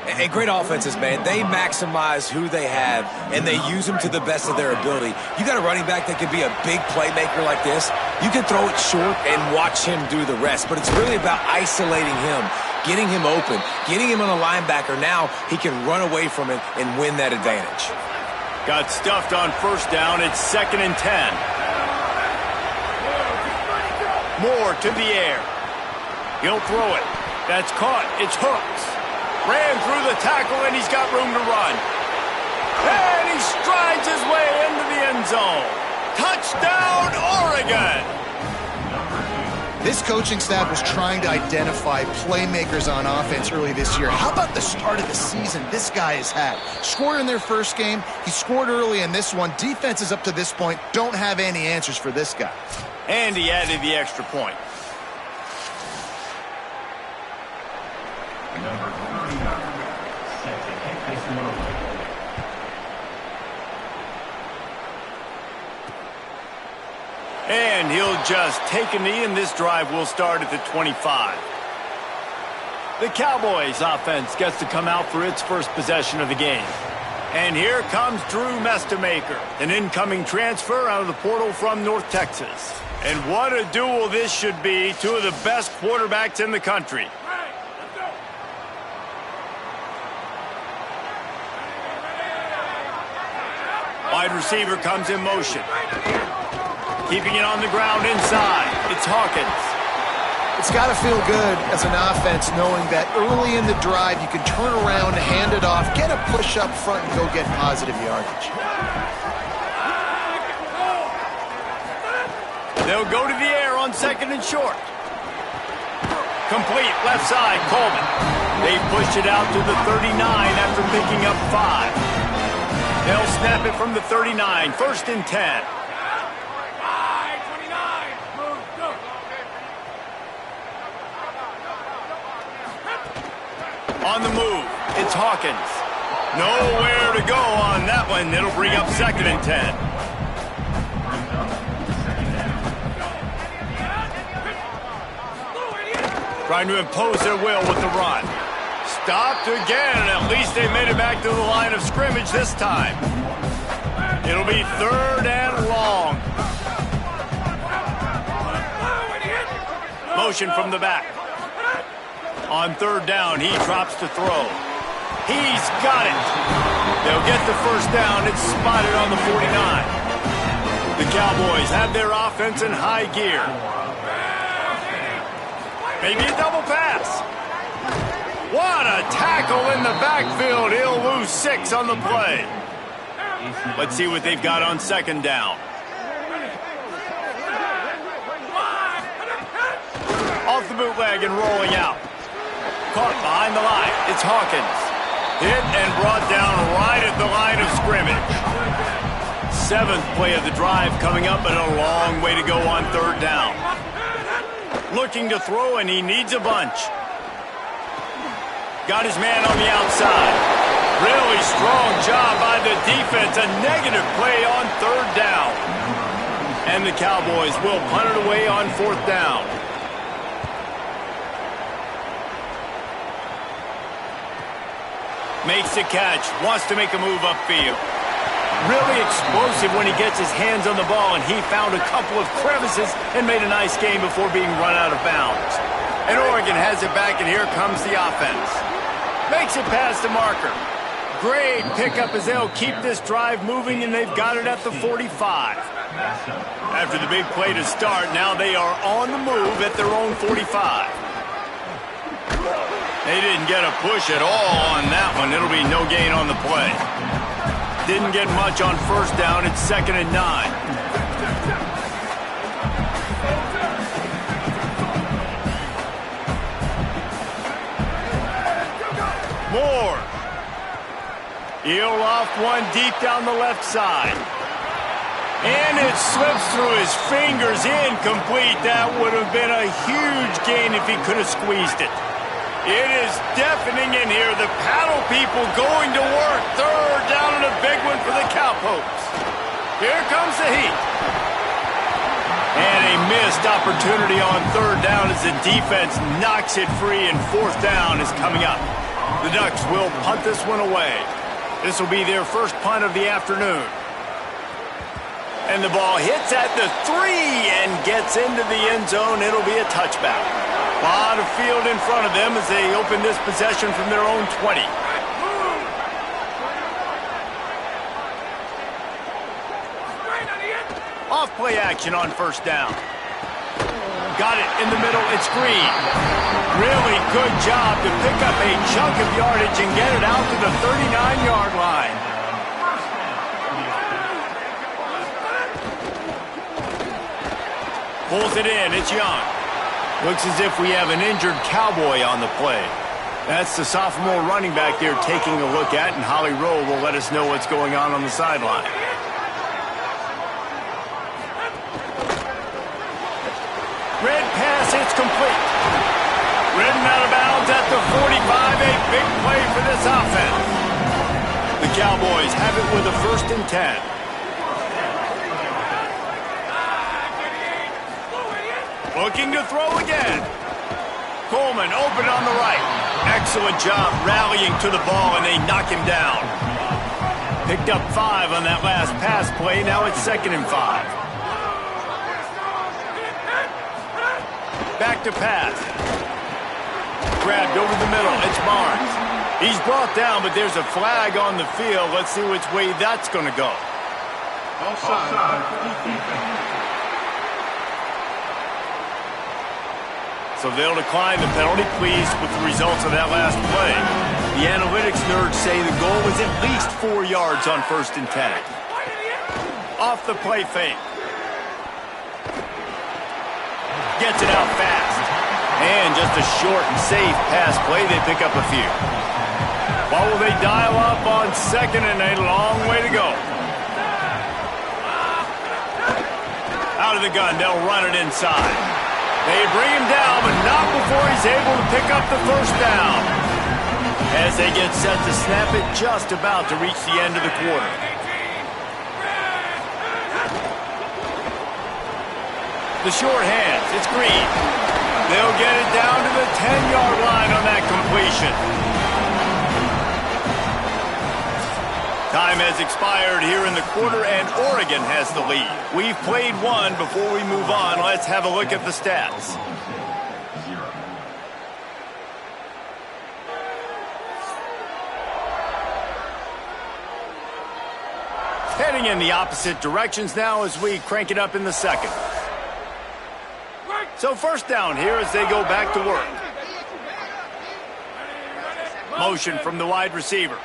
And great offenses, man. They maximize who they have, and they use them to the best of their ability. You got a running back that can be a big playmaker like this. You can throw it short and watch him do the rest, but it's really about isolating him, getting him open, getting him on a linebacker. Now he can run away from it and win that advantage. Got stuffed on first down. It's 2nd and 10. Moore to the air. He'll throw it. That's caught. It's Hooks. Ran through the tackle, and he's got room to run. And he strides his way into the end zone. Touchdown, Oregon! This coaching staff was trying to identify playmakers on offense early this year. How about the start of the season this guy has had? Scored in their first game. He scored early in this one. Defenses up to this point don't have any answers for this guy. And he added the extra point. And he'll just take a knee, and this drive will start at the 25. The Cowboys offense gets to come out for its first possession of the game. And here comes Drew Mestamaker, an incoming transfer out of the portal from North Texas. And what a duel this should be. 2 of the best quarterbacks in the country. Wide receiver comes in motion. Keeping it on the ground inside. It's Hawkins. It's got to feel good as an offense knowing that early in the drive you can turn around, hand it off, get a push up front, and go get positive yardage. They'll go to the air on 2nd and short. Complete, left side, Coleman. They push it out to the 39 after picking up 5. They'll snap it from the 39, 1st and 10. On the move, it's Hawkins. Nowhere to go on that one. It'll bring up 2nd and 10. Trying to impose their will with the run. Stopped again, and at least they made it back to the line of scrimmage this time. It'll be 3rd and long. Motion from the back. On 3rd down, he drops to throw. He's got it. They'll get the first down. It's spotted on the 49. The Cowboys have their offense in high gear. Maybe a double pass. What a tackle in the backfield. He'll lose 6 on the play. Let's see what they've got on 2nd down. Off the bootleg and rolling out. Caught behind the line. It's Hawkins. Hit and brought down right at the line of scrimmage. 7th play of the drive coming up, but a long way to go on 3rd down. Looking to throw, and he needs a bunch. Got his man on the outside. Really strong job by the defense. A negative play on 3rd down. And the Cowboys will punt it away on 4th down. Makes the catch. Wants to make a move upfield. Really explosive when he gets his hands on the ball, and he found a couple of crevices and made a nice game before being run out of bounds. And Oregon has it back, and here comes the offense. Makes it past the marker. Great pickup as they'll keep this drive moving, and they've got it at the 45. After the big play to start, now they are on the move at their own 45. They didn't get a push at all on that one. It'll be no gain on the play. Didn't get much on 1st down. It's 2nd and 9. Moore. He'll loft one deep down the left side. And it slips through his fingers. Incomplete. That would have been a huge gain if he could have squeezed it. It is deafening in here. The paddle people going to work. 3rd down and a big one for the Cowpokes. Here comes the heat. And a missed opportunity on 3rd down as the defense knocks it free, and 4th down is coming up. The Ducks will punt this one away. This will be their first punt of the afternoon. And the ball hits at the 3 and gets into the end zone. It'll be a touchback. A lot of field in front of them as they open this possession from their own 20. Off play action on 1st down. Got it in the middle. It's Green. Really good job to pick up a chunk of yardage and get it out to the 39-yard line. Pulls it in. It's Young. Looks as if we have an injured Cowboy on the play. That's the sophomore running back they're taking a look at, and Holly Rowe will let us know what's going on the sideline. Red pass, it's complete. Ridden out of bounds at the 45, a big play for this offense. The Cowboys have it with a 1st and 10. Looking to throw again. Coleman open on the right. Excellent job rallying to the ball, and they knock him down. Picked up 5 on that last pass play. Now it's 2nd and 5. Back to pass. Grabbed over the middle. It's Barnes. He's brought down, but there's a flag on the field. Let's see which way that's going to go. Offside. So they'll decline the penalty, pleased with the results of that last play. The analytics nerds say the goal was at least 4 yards on 1st and 10. Off the play fake. Gets it out fast. And just a short and safe pass play. They pick up a few. What will they dial up on 2nd and a long way to go? Out of the gun, they'll run it inside. They bring him down, but not before he's able to pick up the 1st down. As they get set to snap it, just about to reach the end of the quarter. The short hands, it's Green. They'll get it down to the 10-yard line on that completion. Time has expired here in the quarter, and Oregon has the lead. We've played one. Before we move on, let's have a look at the stats. Heading in the opposite directions now as we crank it up in the 2nd. So 1st down here as they go back to work. Motion from the wide receiver.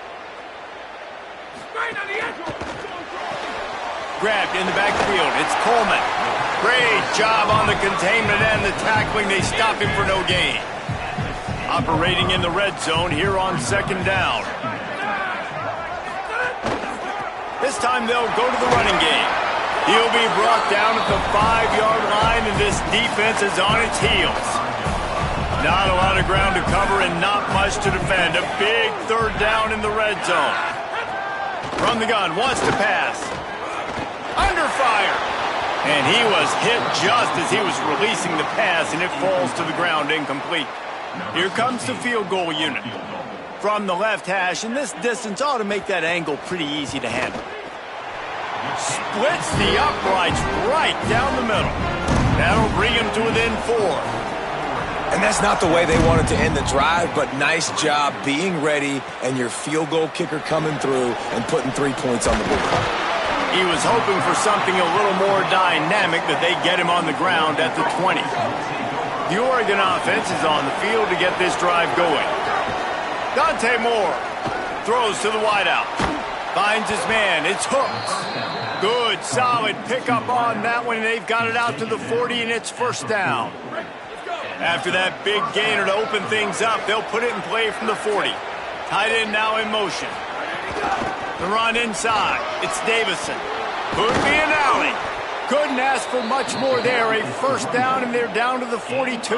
Grabbed in the backfield. It's Coleman. Great job on the containment and the tackling. They stop him for no gain. Operating in the red zone here on second down. This time they'll go to the running game. He'll be brought down at the 5-yard line, and this defense is on its heels. Not a lot of ground to cover and not much to defend. A big third down in the red zone. From the gun, wants to pass. Under fire. And he was hit just as he was releasing the pass, and it falls to the ground incomplete. Here comes the field goal unit. From the left hash, and this distance ought to make that angle pretty easy to handle. Splits the uprights right down the middle. That'll bring him to within 4. And that's not the way they wanted to end the drive, but nice job being ready and your field goal kicker coming through and putting 3 points on the board. He was hoping for something a little more dynamic, that they get him on the ground at the 20. The Oregon offense is on the field to get this drive going. Dante Moore throws to the wideout. Finds his man. It's Hooks. Good, solid pickup on that one. They've got it out to the 40, and it's first down. After that big gainer to open things up, they'll put it in play from the 40. Tight end now in motion. The run inside. It's Davison. Could be an alley. Couldn't ask for much more there. A first down, and they're down to the 42.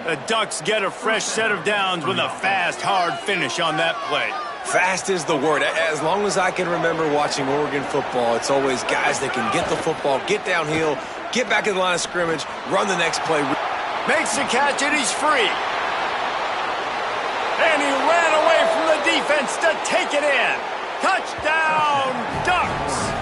The Ducks get a fresh set of downs with a fast, hard finish on that play. Fast is the word. As long as I can remember watching Oregon football, it's always guys that can get the football, get downhill, get back in the line of scrimmage, run the next play. Makes the catch, and he's free. And he ran away from the defense to take it in. Touchdown, Ducks!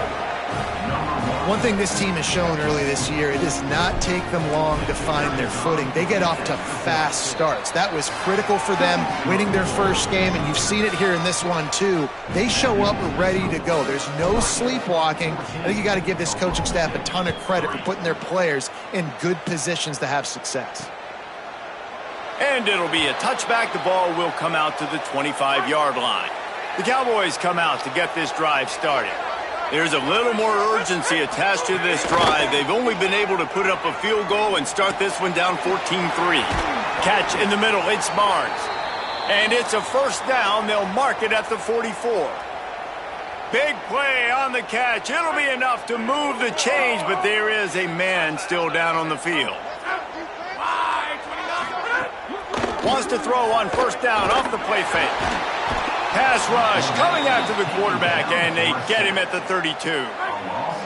One thing this team has shown early this year, it does not take them long to find their footing. They get off to fast starts. That was critical for them, winning their first game, and you've seen it here in this one too. They show up ready to go. There's no sleepwalking. I think you got to give this coaching staff a ton of credit for putting their players in good positions to have success. And it'll be a touchback. The ball will come out to the 25-yard line. The Cowboys come out to get this drive started. There's a little more urgency attached to this drive. They've only been able to put up a field goal and start this one down 14-3. Catch in the middle. It's Barnes. And it's a first down. They'll mark it at the 44. Big play on the catch. It'll be enough to move the change, but there is a man still down on the field. Wants to throw on first down off the play fake. Pass rush coming after the quarterback, and they get him at the 32.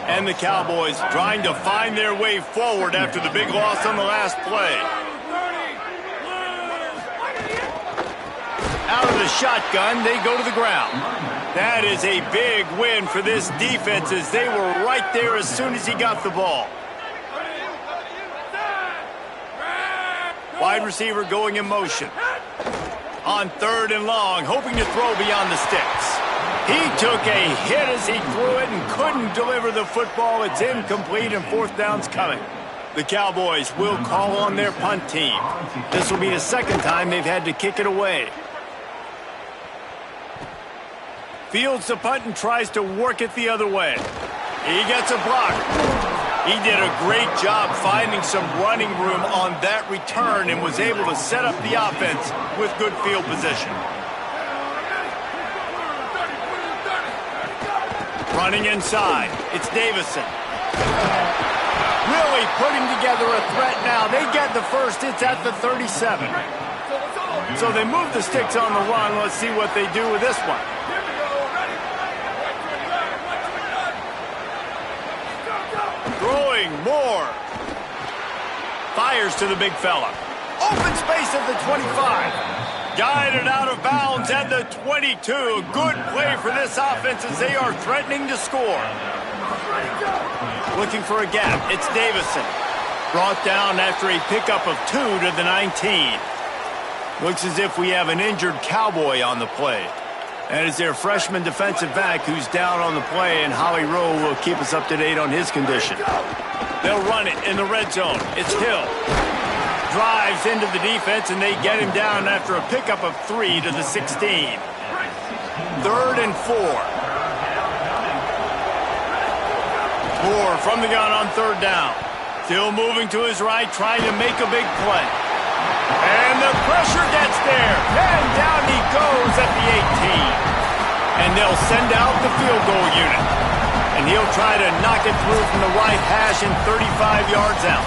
And the Cowboys trying to find their way forward after the big loss on the last play. Out of the shotgun, they go to the ground. That is a big win for this defense, as they were right there as soon as he got the ball. Wide receiver going in motion. On third and long, hoping to throw beyond the sticks. He took a hit as he threw it and couldn't deliver the football. It's incomplete, and fourth down's coming. The Cowboys will call on their punt team. This will be the second time they've had to kick it away. Fields the punt and tries to work it the other way. He gets a block. He did a great job finding some running room on that return and was able to set up the offense with good field position. Running inside, it's Davison. Really putting together a threat now. They get the first, it's at the 37. So they move the sticks on the run. Let's see what they do with this one. Throwing more. Fires to the big fella. Open space at the 25. Guided out of bounds at the 22. Good play for this offense as they are threatening to score. Looking for a gap. It's Davison. Brought down after a pickup of 2 to the 19. Looks as if we have an injured Cowboy on the play. And it's their freshman defensive back who's down on the play, and Holly Rowe will keep us up to date on his condition. They'll run it in the red zone. It's Hill. Drives into the defense, and they get him down after a pickup of 3 to the 16. Third and 4. Moore from the gun on third down. Still moving to his right, trying to make a big play. And the pressure gets there. And down he goes at the 18. And they'll send out the field goal unit. And he'll try to knock it through from the right hash and 35 yards out.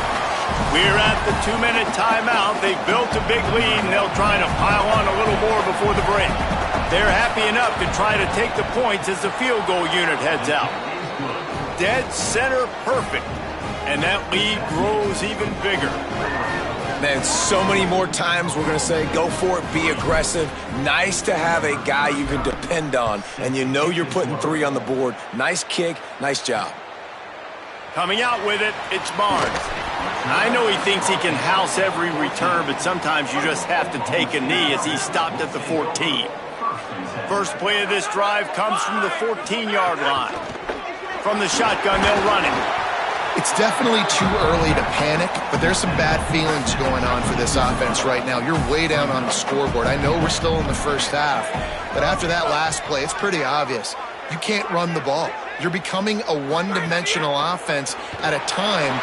We're at the 2-minute timeout. They've built a big lead, and they'll try to pile on a little more before the break. They're happy enough to try to take the points as the field goal unit heads out. Dead center perfect. And that lead grows even bigger. Man, so many more times we're going to say, go for it, be aggressive. Nice to have a guy you can depend on, and you know you're putting 3 on the board. Nice kick, nice job. Coming out with it, it's Barnes. I know he thinks he can house every return, but sometimes you just have to take a knee as he stopped at the 14. First play of this drive comes from the 14-yard line. From the shotgun, they'll run it. It's definitely too early to panic, but there's some bad feelings going on for this offense right now. You're way down on the scoreboard. I know we're still in the first half, but after that last play, it's pretty obvious. You can't run the ball. You're becoming a one-dimensional offense at a time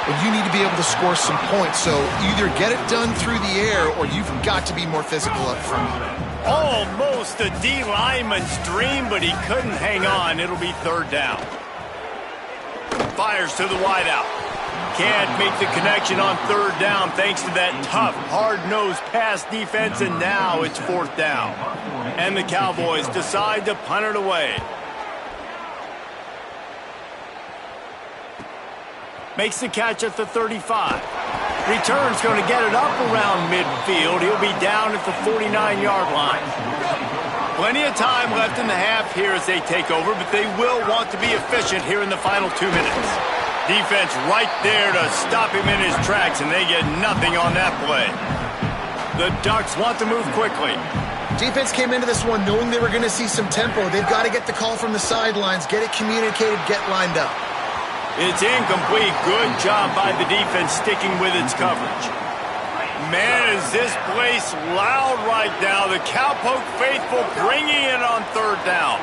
when you need to be able to score some points. So either get it done through the air or you've got to be more physical up front. Almost a D lineman's dream, but he couldn't hang on. It'll be third down. Fires to the wideout. Can't make the connection on third down thanks to that tough, hard-nosed pass defense, and now it's fourth down. And the Cowboys decide to punt it away. Makes the catch at the 35. Return's going to get it up around midfield. He'll be down at the 49-yard line. Plenty of time left in the half here as they take over, but they will want to be efficient here in the final 2 minutes. Defense right there to stop him in his tracks, and they get nothing on that play. The Ducks want to move quickly. Defense came into this one knowing they were going to see some tempo. They've got to get the call from the sidelines, get it communicated, get lined up. It's incomplete. Good job by the defense sticking with its coverage. Man, is this place loud right now. The Cowpoke faithful bringing it on third down.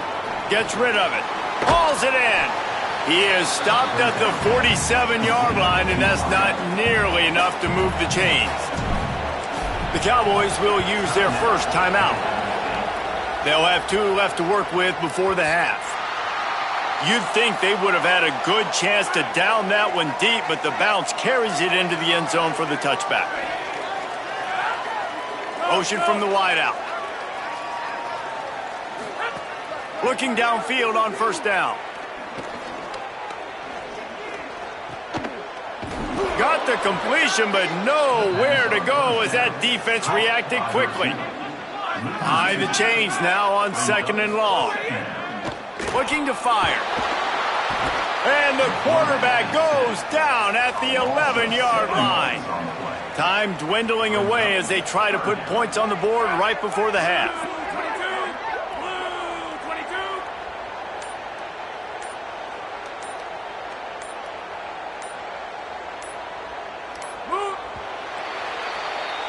Gets rid of it. Hauls it in. He is stopped at the 47-yard line, and that's not nearly enough to move the chains. The Cowboys will use their first timeout. They'll have 2 left to work with before the half. You'd think they would have had a good chance to down that one deep, but the bounce carries it into the end zone for the touchback. Motion from the wideout. Looking downfield on first down. Got the completion, but nowhere to go as that defense reacted quickly. High the chains now on second and long. Looking to fire. And the quarterback goes down at the 11-yard line. Time dwindling away as they try to put points on the board right before the half.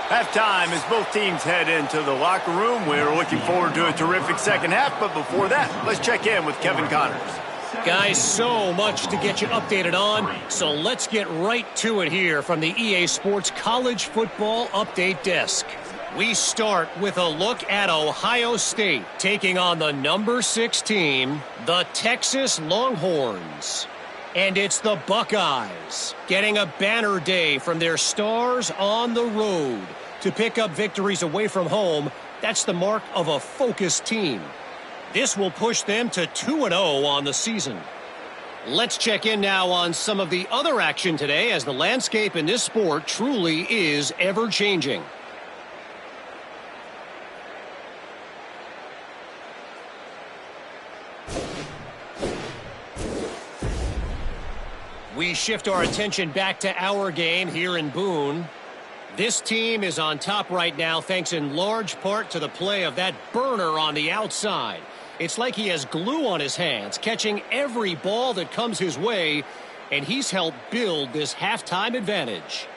Halftime as both teams head into the locker room. We're looking forward to a terrific second half, but before that, let's check in with Kevin Connors. Guys, so much to get you updated on, so let's get right to it here from the EA Sports College Football Update Desk. We start with a look at Ohio State taking on the number 6 team, the Texas Longhorns. And it's the Buckeyes getting a banner day from their stars on the road. To pick up victories away from home, that's the mark of a focused team. This will push them to 2-0 on the season. Let's check in now on some of the other action today, as the landscape in this sport truly is ever-changing. We shift our attention back to our game here in Boone. This team is on top right now thanks in large part to the play of that burner on the outside. It's like he has glue on his hands, catching every ball that comes his way, and he's helped build this halftime advantage.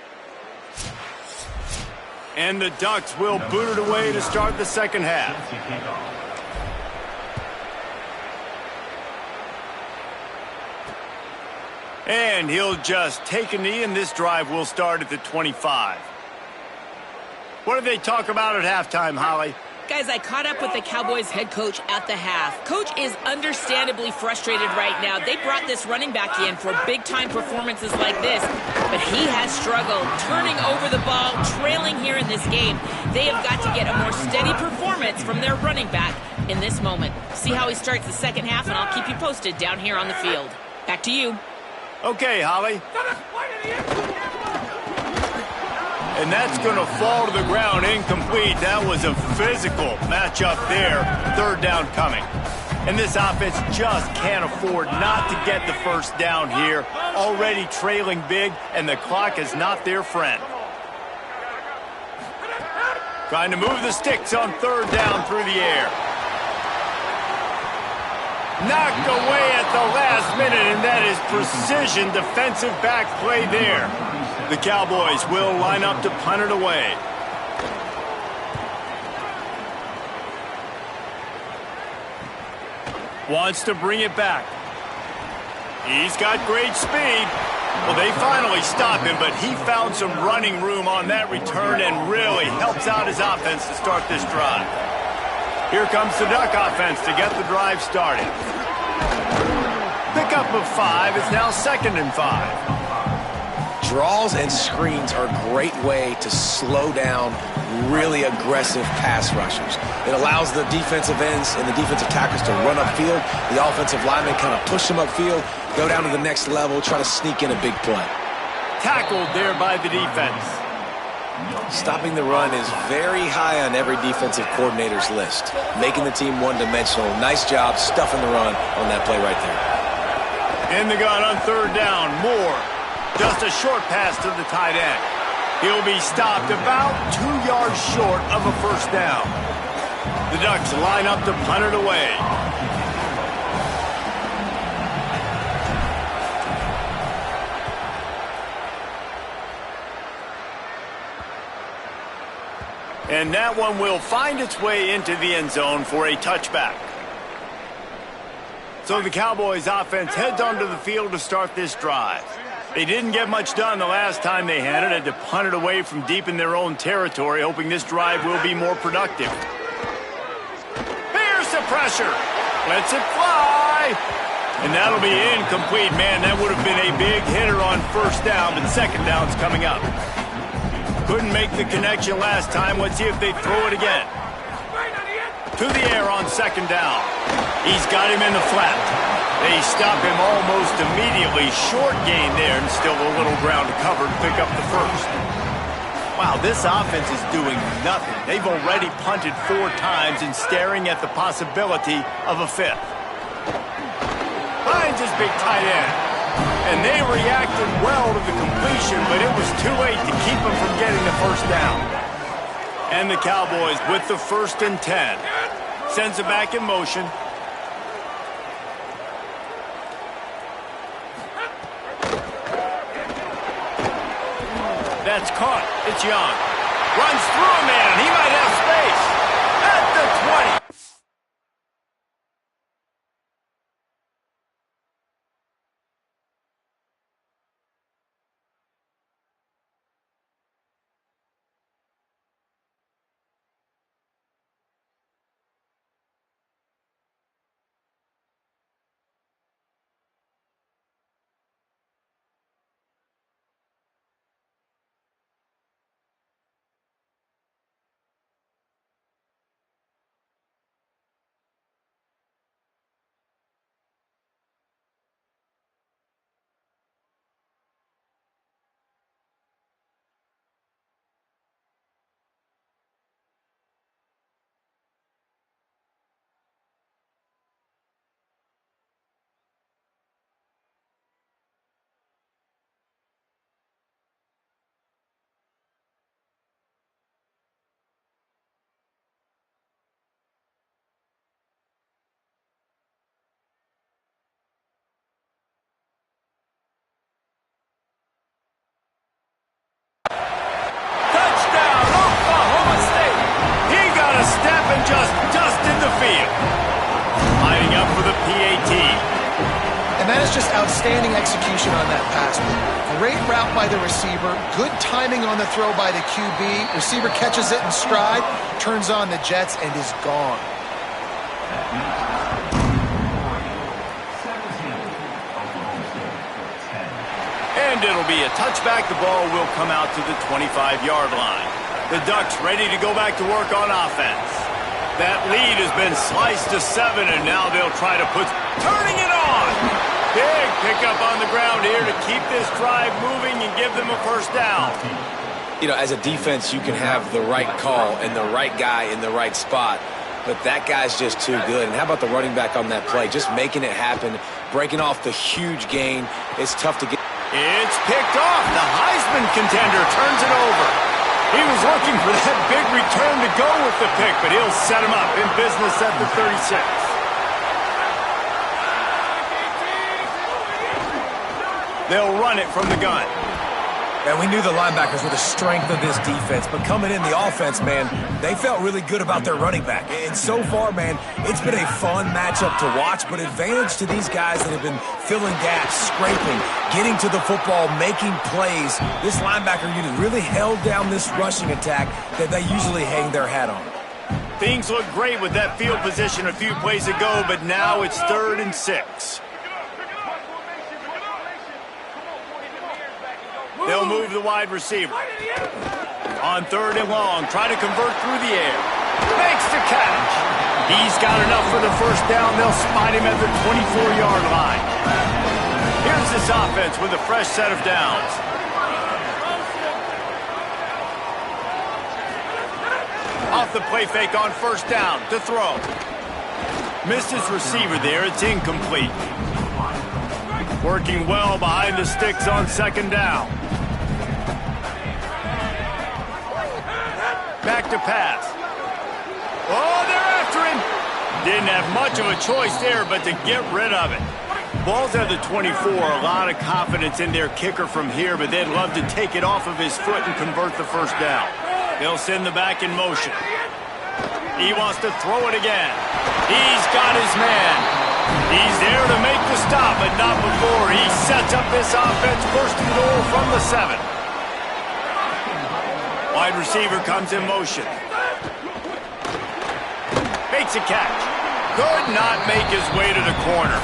And the Ducks will boot it away to start the second half. And he'll just take a knee, and this drive will start at the 25. What did they talk about at halftime, Holly? Guys, I caught up with the Cowboys head coach at the half. Coach is understandably frustrated right now. They brought this running back in for big-time performances like this, but he has struggled, turning over the ball, trailing here in this game. They have got to get a more steady performance from their running back in this moment. See how he starts the second half, and I'll keep you posted down here on the field. Back to you. Okay, Holly. And that's going to fall to the ground incomplete. That was a physical matchup there. Third down coming. And this offense just can't afford not to get the first down here. Already trailing big, and the clock is not their friend. Trying to move the sticks on third down through the air. Knocked away at the last minute, and that is precision defensive back play there. The Cowboys will line up to punt it away. Wants to bring it back. He's got great speed. Well, they finally stop him, but he found some running room on that return and really helps out his offense to start this drive. Here comes the Duck offense to get the drive started. Pickup of 5. It's now 2nd and 5. Draws and screens are a great way to slow down really aggressive pass rushers. It allows the defensive ends and the defensive tackles to run upfield. The offensive linemen kind of push them upfield, go down to the next level, try to sneak in a big play. Tackled there by the defense. Stopping the run is very high on every defensive coordinator's list. Making the team one-dimensional. Nice job stuffing the run on that play right there. In the gun on third down. Moore. Just a short pass to the tight end. He'll be stopped about 2 yards short of a first down. The Ducks line up to punt it away. And that one will find its way into the end zone for a touchback. So the Cowboys offense heads onto the field to start this drive. They didn't get much done the last time they had it. Had to punt it away from deep in their own territory, hoping this drive will be more productive. Here's the pressure. Lets it fly. And that'll be incomplete. Man, that would have been a big hitter on first down, but second down's coming up. Couldn't make the connection last time. Let's see if they throw it again. To the air on second down. He's got him in the flat. They stop him almost immediately. Short gain there, and still a little ground to cover to pick up the first. Wow, this offense is doing nothing. They've already punted 4 times and staring at the possibility of a 5th. Finds his big tight end. And they reacted well to the completion, but it was too late to keep him from getting the first down. And the Cowboys with the 1st and 10. Sends it back in motion. That's caught. It's Young. Runs through a man. He might have space. At the 20. Just dusted the field. Lining up for the PAT. And that is just outstanding execution on that pass. Great route by the receiver, good timing on the throw by the QB. Receiver catches it in stride, turns on the jets, and is gone. And it'll be a touchback. The ball will come out to the 25-yard line. The Ducks ready to go back to work on offense. That lead has been sliced to 7, and now they'll try to put... Turning it on! Big pickup on the ground here to keep this drive moving and give them a first down. You know, as a defense, you can have the right call and the right guy in the right spot, but that guy's just too good. And how about the running back on that play? Just making it happen, breaking off the huge gain. It's tough to get... It's picked off. The Heisman contender turns it over. He was looking for that big return to go with the pick, but he'll set him up in business at the 36. They'll run it from the gun. And we knew the linebackers were the strength of this defense, but coming in the offense, man, they felt really good about their running back. And so far, man, it's been a fun matchup to watch, but advantage to these guys that have been filling gaps, scraping, getting to the football, making plays. This linebacker unit really held down this rushing attack that they usually hang their hat on. Things look great with that field position a few plays ago, but now it's 3rd and 6. They'll move the wide receiver. On 3rd and long, try to convert through the air. Makes the catch. He's got enough for the first down. They'll spot him at the 24-yard line. Here's this offense with a fresh set of downs. Off the play fake on first down to throw. Missed his receiver there. It's incomplete. Working well behind the sticks on 2nd down. Back to pass. Oh, they're after him. Didn't have much of a choice there, but to get rid of it. Ball's at the 24. A lot of confidence in their kicker from here, but they'd love to take it off of his foot and convert the first down. They'll send the back in motion. He wants to throw it again. He's got his man. He's there to make the stop, but not before. He sets up this offense 1st and goal from the 7. Wide receiver comes in motion. Makes a catch. Could not make his way to the corner.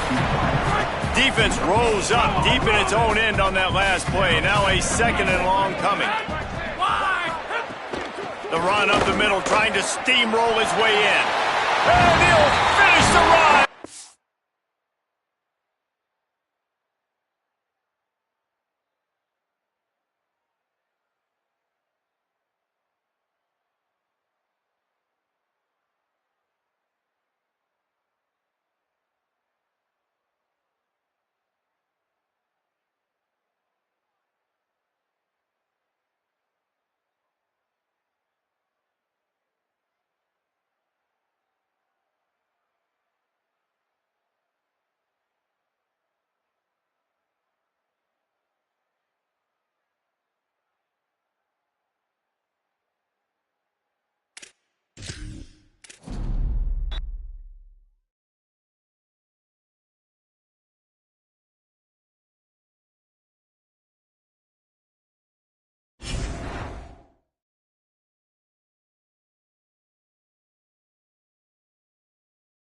Defense rolls up deep in its own end on that last play. Now a 2nd and long coming. The run up the middle, trying to steamroll his way in. And